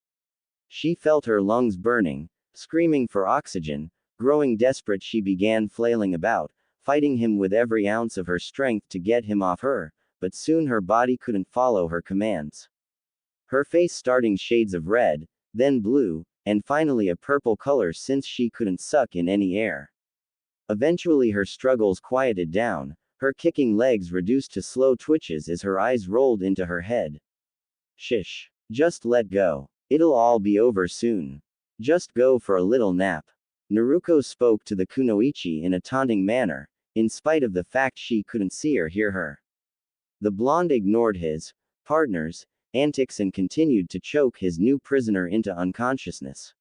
She felt her lungs burning. Screaming for oxygen, growing desperate, she began flailing about, fighting him with every ounce of her strength to get him off her, but soon her body couldn't follow her commands. Her face starting shades of red, then blue, and finally a purple color since she couldn't suck in any air. Eventually her struggles quieted down, her kicking legs reduced to slow twitches as her eyes rolled into her head. Shish. Just let go. It'll all be over soon. Just go for a little nap. Naruto spoke to the kunoichi in a taunting manner, in spite of the fact she couldn't see or hear her. The blonde ignored his partner's antics and continued to choke his new prisoner into unconsciousness.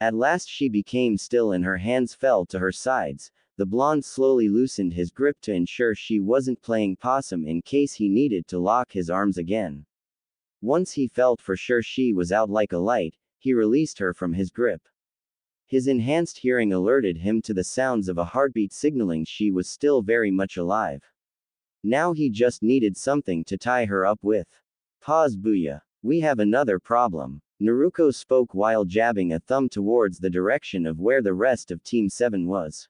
At last she became still and her hands fell to her sides. The blonde slowly loosened his grip to ensure she wasn't playing possum in case he needed to lock his arms again. Once he felt for sure she was out like a light, he released her from his grip. His enhanced hearing alerted him to the sounds of a heartbeat, signaling she was still very much alive. Now he just needed something to tie her up with. Pause, Booyah. We have another problem. Naruto spoke while jabbing a thumb towards the direction of where the rest of Team 7 was.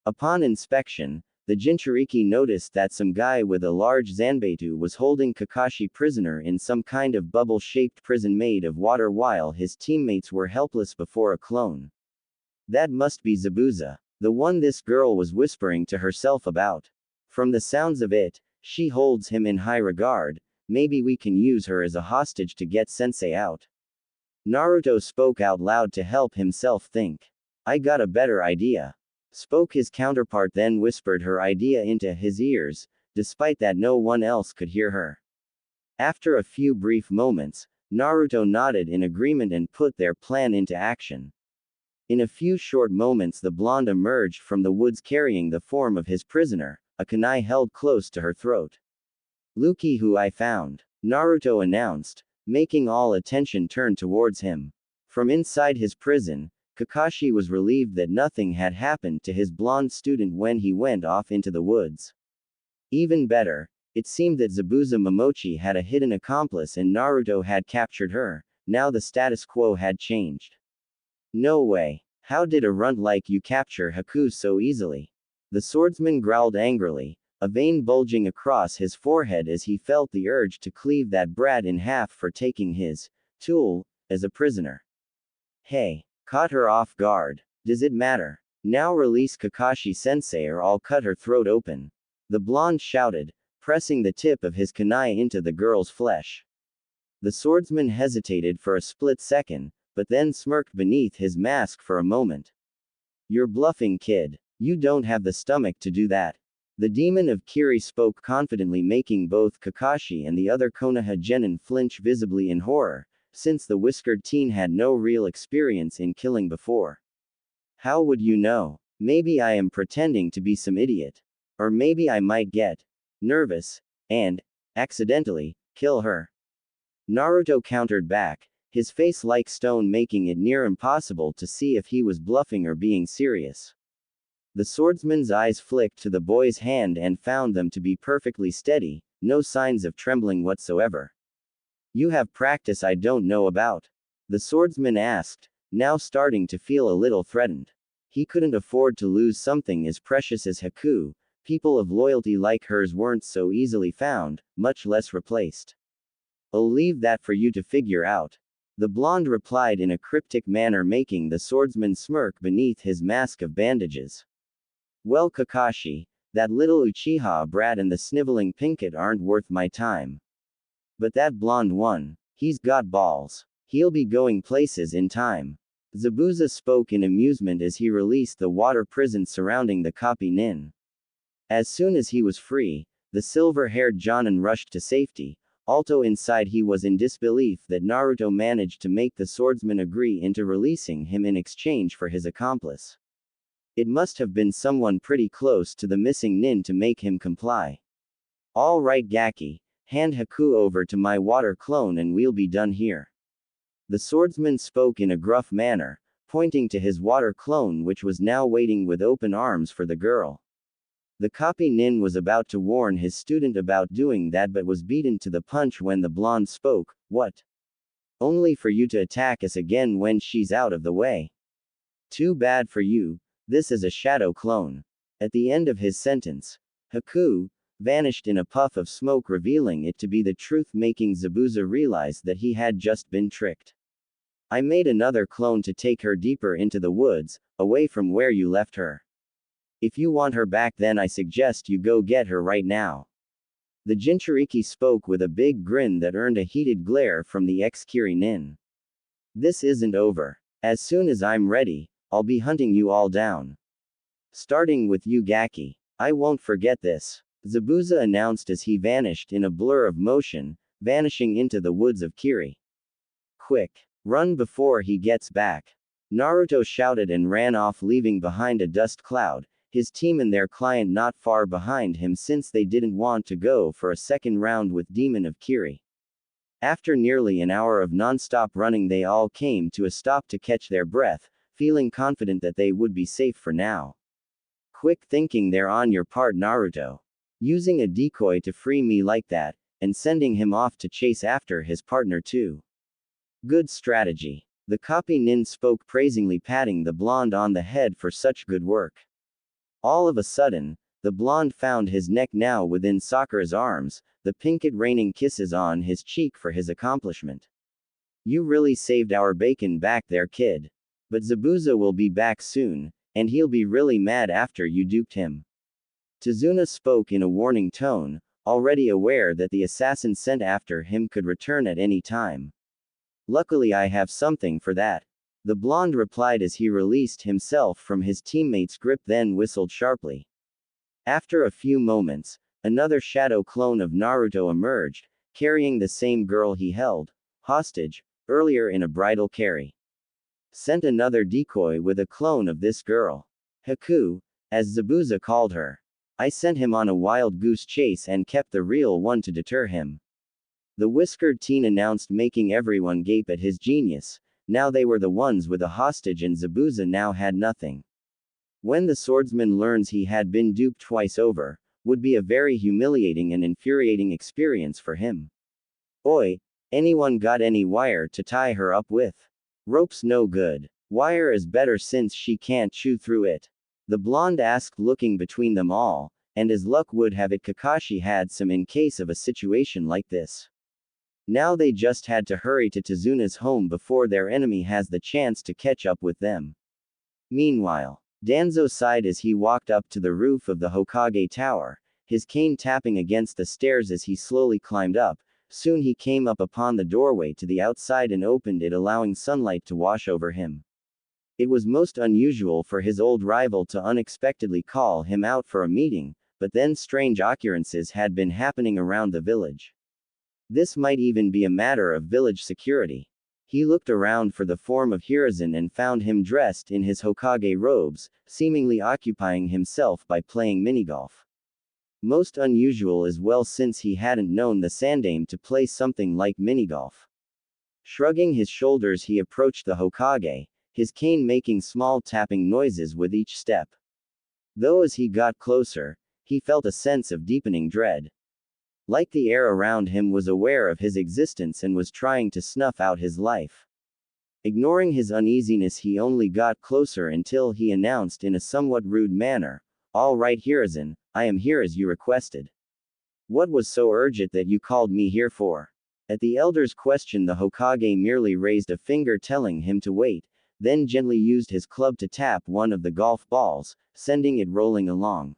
Upon inspection, the Jinchuriki noticed that some guy with a large zanbeitu was holding Kakashi prisoner in some kind of bubble-shaped prison made of water while his teammates were helpless before a clone. That must be Zabuza, the one this girl was whispering to herself about. From the sounds of it, she holds him in high regard. Maybe we can use her as a hostage to get Sensei out. Naruto spoke out loud to help himself think. I got a better idea. Spoke his counterpart, then whispered her idea into his ears, despite that no one else could hear her. After a few brief moments, Naruto nodded in agreement and put their plan into action. In a few short moments the blonde emerged from the woods carrying the form of his prisoner, a kunai held close to her throat. Luki, who I found, Naruto announced, making all attention turn towards him. From inside his prison, Kakashi was relieved that nothing had happened to his blonde student when he went off into the woods. Even better, it seemed that Zabuza Momochi had a hidden accomplice and Naruto had captured her. Now the status quo had changed. No way. How did a runt like you capture Haku so easily? The swordsman growled angrily, a vein bulging across his forehead as he felt the urge to cleave that brat in half for taking his tool as a prisoner. Hey. Caught her off guard. Does it matter? Now release Kakashi sensei or I'll cut her throat open. The blonde shouted, pressing the tip of his kunai into the girl's flesh. The swordsman hesitated for a split second, but then smirked beneath his mask for a moment. "You're bluffing, kid. You don't have the stomach to do that." The demon of Kiri spoke confidently, making both Kakashi and the other Konoha genin flinch visibly in horror, since the whiskered teen had no real experience in killing before. "How would you know? Maybe I am pretending to be some idiot. Or maybe I might get nervous and accidentally kill her." Naruto countered back, his face like stone, making it near impossible to see if he was bluffing or being serious. The swordsman's eyes flicked to the boy's hand and found them to be perfectly steady, no signs of trembling whatsoever. "You have practice I don't know about?" the swordsman asked, now starting to feel a little threatened. He couldn't afford to lose something as precious as Haku. People of loyalty like hers weren't so easily found, much less replaced. "I'll leave that for you to figure out," the blonde replied in a cryptic manner, making the swordsman smirk beneath his mask of bandages. "Well, Kakashi, that little Uchiha brat and the sniveling Pinkett aren't worth my time. But that blonde one, he's got balls. He'll be going places in time." Zabuza spoke in amusement as he released the water prison surrounding the copy nin. As soon as he was free, the silver-haired Jonin rushed to safety, although inside he was in disbelief that Naruto managed to make the swordsman agree into releasing him in exchange for his accomplice. It must have been someone pretty close to the missing nin to make him comply. "All right, Gaki, hand Haku over to my water clone and we'll be done here." The swordsman spoke in a gruff manner, pointing to his water clone, which was now waiting with open arms for the girl. The copy nin was about to warn his student about doing that, but was beaten to the punch when the blonde spoke. "What? Only for you to attack us again when she's out of the way? Too bad for you. This is a shadow clone." At the end of his sentence, Haku vanished in a puff of smoke, revealing it to be the truth, making Zabuza realize that he had just been tricked. "I made another clone to take her deeper into the woods, away from where you left her. If you want her back, then I suggest you go get her right now." The Jinchuriki spoke with a big grin that earned a heated glare from the ex-Kiri nin. "This isn't over. As soon as I'm ready, I'll be hunting you all down. Starting with you, Gaki. I won't forget this," Zabuza announced as he vanished in a blur of motion, vanishing into the woods of Kiri. "Quick! Run before he gets back!" Naruto shouted and ran off, leaving behind a dust cloud, his team and their client not far behind him, since they didn't want to go for a second round with Demon of Kiri. After nearly an hour of non-stop running, they all came to a stop to catch their breath, feeling confident that they would be safe for now. "Quick thinking there on your part, Naruto. Using a decoy to free me like that, and sending him off to chase after his partner too. Good strategy." The copy nin spoke praisingly, patting the blonde on the head for such good work. All of a sudden, the blonde found his neck now within Sakura's arms, the Pinkett raining kisses on his cheek for his accomplishment. "You really saved our bacon back there, kid. But Zabuza will be back soon, and he'll be really mad after you duped him." Tazuna spoke in a warning tone, already aware that the assassin sent after him could return at any time. "Luckily I have something for that," the blonde replied as he released himself from his teammate's grip, then whistled sharply. After a few moments, another shadow clone of Naruto emerged, carrying the same girl he held hostage earlier in a bridal carry. Sent another decoy with a clone of this girl. Haku, as Zabuza called her. I sent him on a wild goose chase and kept the real one to deter him. The whiskered teen announced, making everyone gape at his genius. Now they were the ones with a hostage and Zabuza now had nothing. When the swordsman learns he had been duped twice over, would be a very humiliating and infuriating experience for him. Oi, anyone got any wire to tie her up with? Rope's no good. Wire is better since she can't chew through it. The blonde asked, looking between them all, and as luck would have it, Kakashi had some in case of a situation like this. Now they just had to hurry to Tazuna's home before their enemy has the chance to catch up with them. Meanwhile, Danzo sighed as he walked up to the roof of the Hokage tower, his cane tapping against the stairs as he slowly climbed up. Soon he came up upon the doorway to the outside and opened it, allowing sunlight to wash over him. It was most unusual for his old rival to unexpectedly call him out for a meeting, but then strange occurrences had been happening around the village. This might even be a matter of village security. He looked around for the form of Hiruzen and found him dressed in his Hokage robes, seemingly occupying himself by playing minigolf. Most unusual as well, since he hadn't known the Sandaime to play something like minigolf. Shrugging his shoulders, he approached the Hokage, his cane making small tapping noises with each step. Though as he got closer, he felt a sense of deepening dread. Like the air around him was aware of his existence and was trying to snuff out his life. Ignoring his uneasiness, he only got closer until he announced in a somewhat rude manner, "All right, Hiruzen, I am here as you requested. What was so urgent that you called me here for?" At the elder's question, the Hokage merely raised a finger telling him to wait, then gently used his club to tap one of the golf balls, sending it rolling along.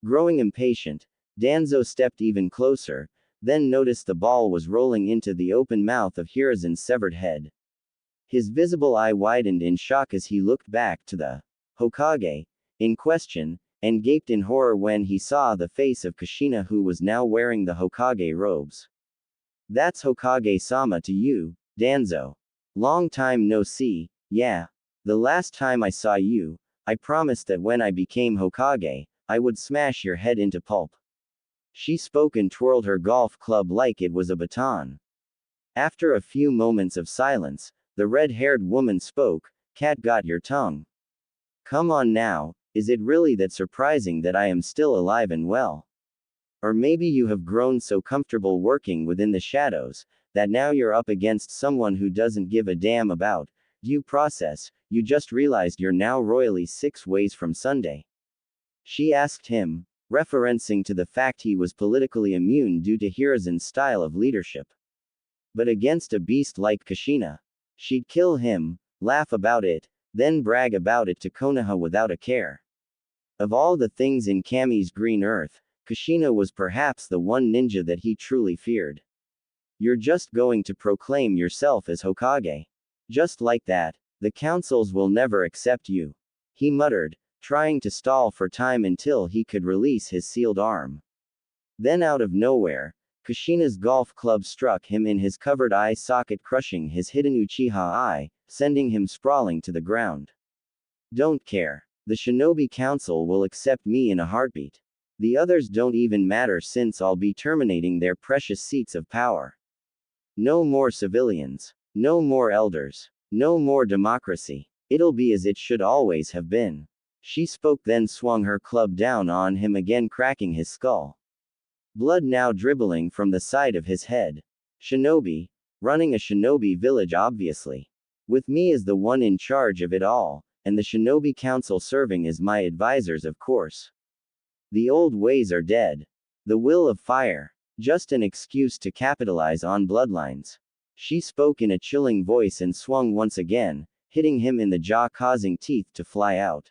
Growing impatient, Danzo stepped even closer, then noticed the ball was rolling into the open mouth of Hiruzen's severed head. His visible eye widened in shock as he looked back to the Hokage in question, and gaped in horror when he saw the face of Kushina, who was now wearing the Hokage robes. "That's Hokage-sama to you, Danzo. Long time no see, yeah. The last time I saw you, I promised that when I became Hokage, I would smash your head into pulp." She spoke and twirled her golf club like it was a baton. After a few moments of silence, the red-haired woman spoke, "Cat got your tongue. Come on now, is it really that surprising that I am still alive and well? Or maybe you have grown so comfortable working within the shadows, that now you're up against someone who doesn't give a damn about due process, you just realized you're now royally 6 ways from Sunday?" She asked him, referencing to the fact he was politically immune due to Hiruzen's style of leadership. But against a beast like Kushina, she'd kill him, laugh about it, then brag about it to Konoha without a care. Of all the things in Kami's green earth, Kushina was perhaps the one ninja that he truly feared. "You're just going to proclaim yourself as Hokage? Just like that? The councils will never accept you," he muttered, trying to stall for time until he could release his sealed arm. Then out of nowhere, Kushina's golf club struck him in his covered eye socket, crushing his hidden Uchiha eye, sending him sprawling to the ground. "Don't care. The Shinobi Council will accept me in a heartbeat. The others don't even matter, since I'll be terminating their precious seats of power. No more civilians. No more elders. No more democracy. It'll be as it should always have been." She spoke, then swung her club down on him again, cracking his skull. Blood now dribbling from the side of his head. "Shinobi? Running a shinobi village, obviously. With me as the one in charge of it all, and the Shinobi Council serving as my advisors, of course. The old ways are dead. The will of fire. Just an excuse to capitalize on bloodlines." She spoke in a chilling voice and swung once again, hitting him in the jaw, causing teeth to fly out.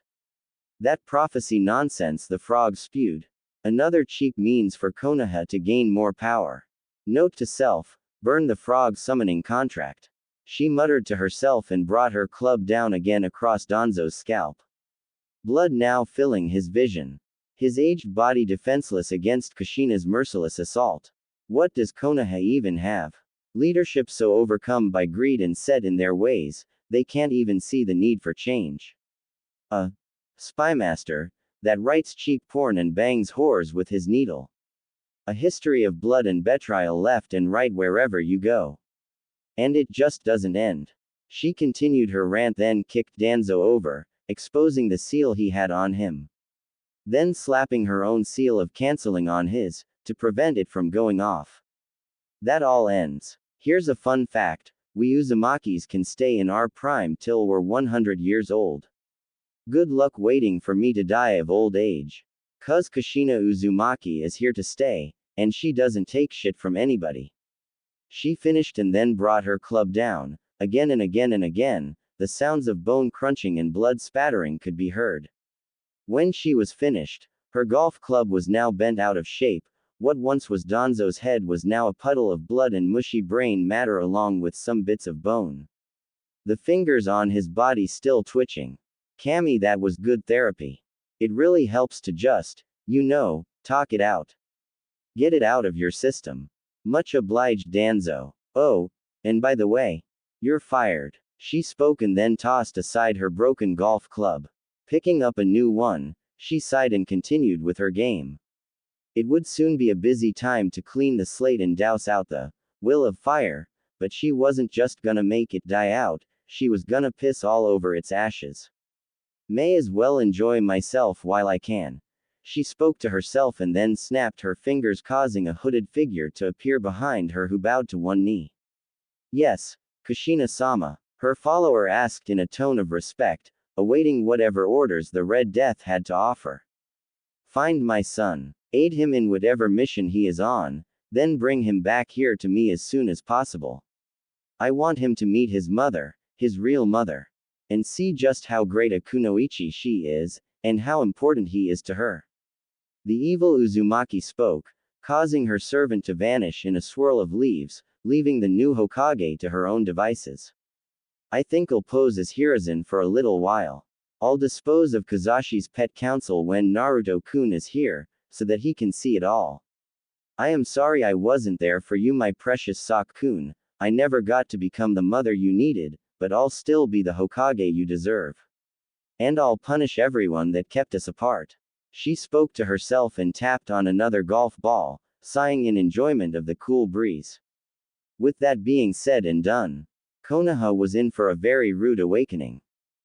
"That prophecy nonsense," the frog spewed. "Another cheap means for Konoha to gain more power. Note to self, burn the frog summoning contract." She muttered to herself and brought her club down again across Danzo's scalp. Blood now filling his vision. His aged body defenseless against Kushina's merciless assault. What does Konoha even have? Leadership so overcome by greed and set in their ways, they can't even see the need for change. A spymaster that writes cheap porn and bangs whores with his needle. A history of blood and betrayal left and right wherever you go. And it just doesn't end. She continued her rant, then kicked Danzo over, exposing the seal he had on him. Then slapping her own seal of canceling on his, to prevent it from going off. "That all ends. Here's a fun fact, we Uzumakis can stay in our prime till we're 100 years old. Good luck waiting for me to die of old age. 'Cause Kushina Uzumaki is here to stay, and she doesn't take shit from anybody." She finished and then brought her club down, again and again and again, the sounds of bone crunching and blood spattering could be heard. When she was finished, Her golf club was now bent out of shape. What once was Danzo's head was now a puddle of blood and mushy brain matter along with some bits of bone. The fingers on his body still twitching. Cammy, that was good therapy. It really helps to just, talk it out. Get it out of your system. Much obliged, Danzo. Oh, and by the way, you're fired. She spoke and then tossed aside her broken golf club. Picking up a new one, she sighed and continued with her game. It would soon be a busy time to clean the slate and douse out the will of fire, but she wasn't just gonna make it die out, she was gonna piss all over its ashes. May as well enjoy myself while I can. She spoke to herself and then snapped her fingers, causing a hooded figure to appear behind her who bowed to one knee. Yes, Kushina-sama, her follower asked in a tone of respect, awaiting whatever orders the Red Death had to offer. Find my son. Aid him in whatever mission he is on, then bring him back here to me as soon as possible. I want him to meet his mother, his real mother, and see just how great a kunoichi she is, and how important he is to her. The evil Uzumaki spoke, causing her servant to vanish in a swirl of leaves, leaving the new Hokage to her own devices. I think I'll pose as Hiruzen for a little while. I'll dispose of Kazashi's pet council when Naruto-kun is here, so that he can see it all. I am sorry I wasn't there for you, my precious Sok-kun. I never got to become the mother you needed, but I'll still be the Hokage you deserve. And I'll punish everyone that kept us apart. She spoke to herself and tapped on another golf ball, sighing in enjoyment of the cool breeze. With that being said and done, Konoha was in for a very rude awakening.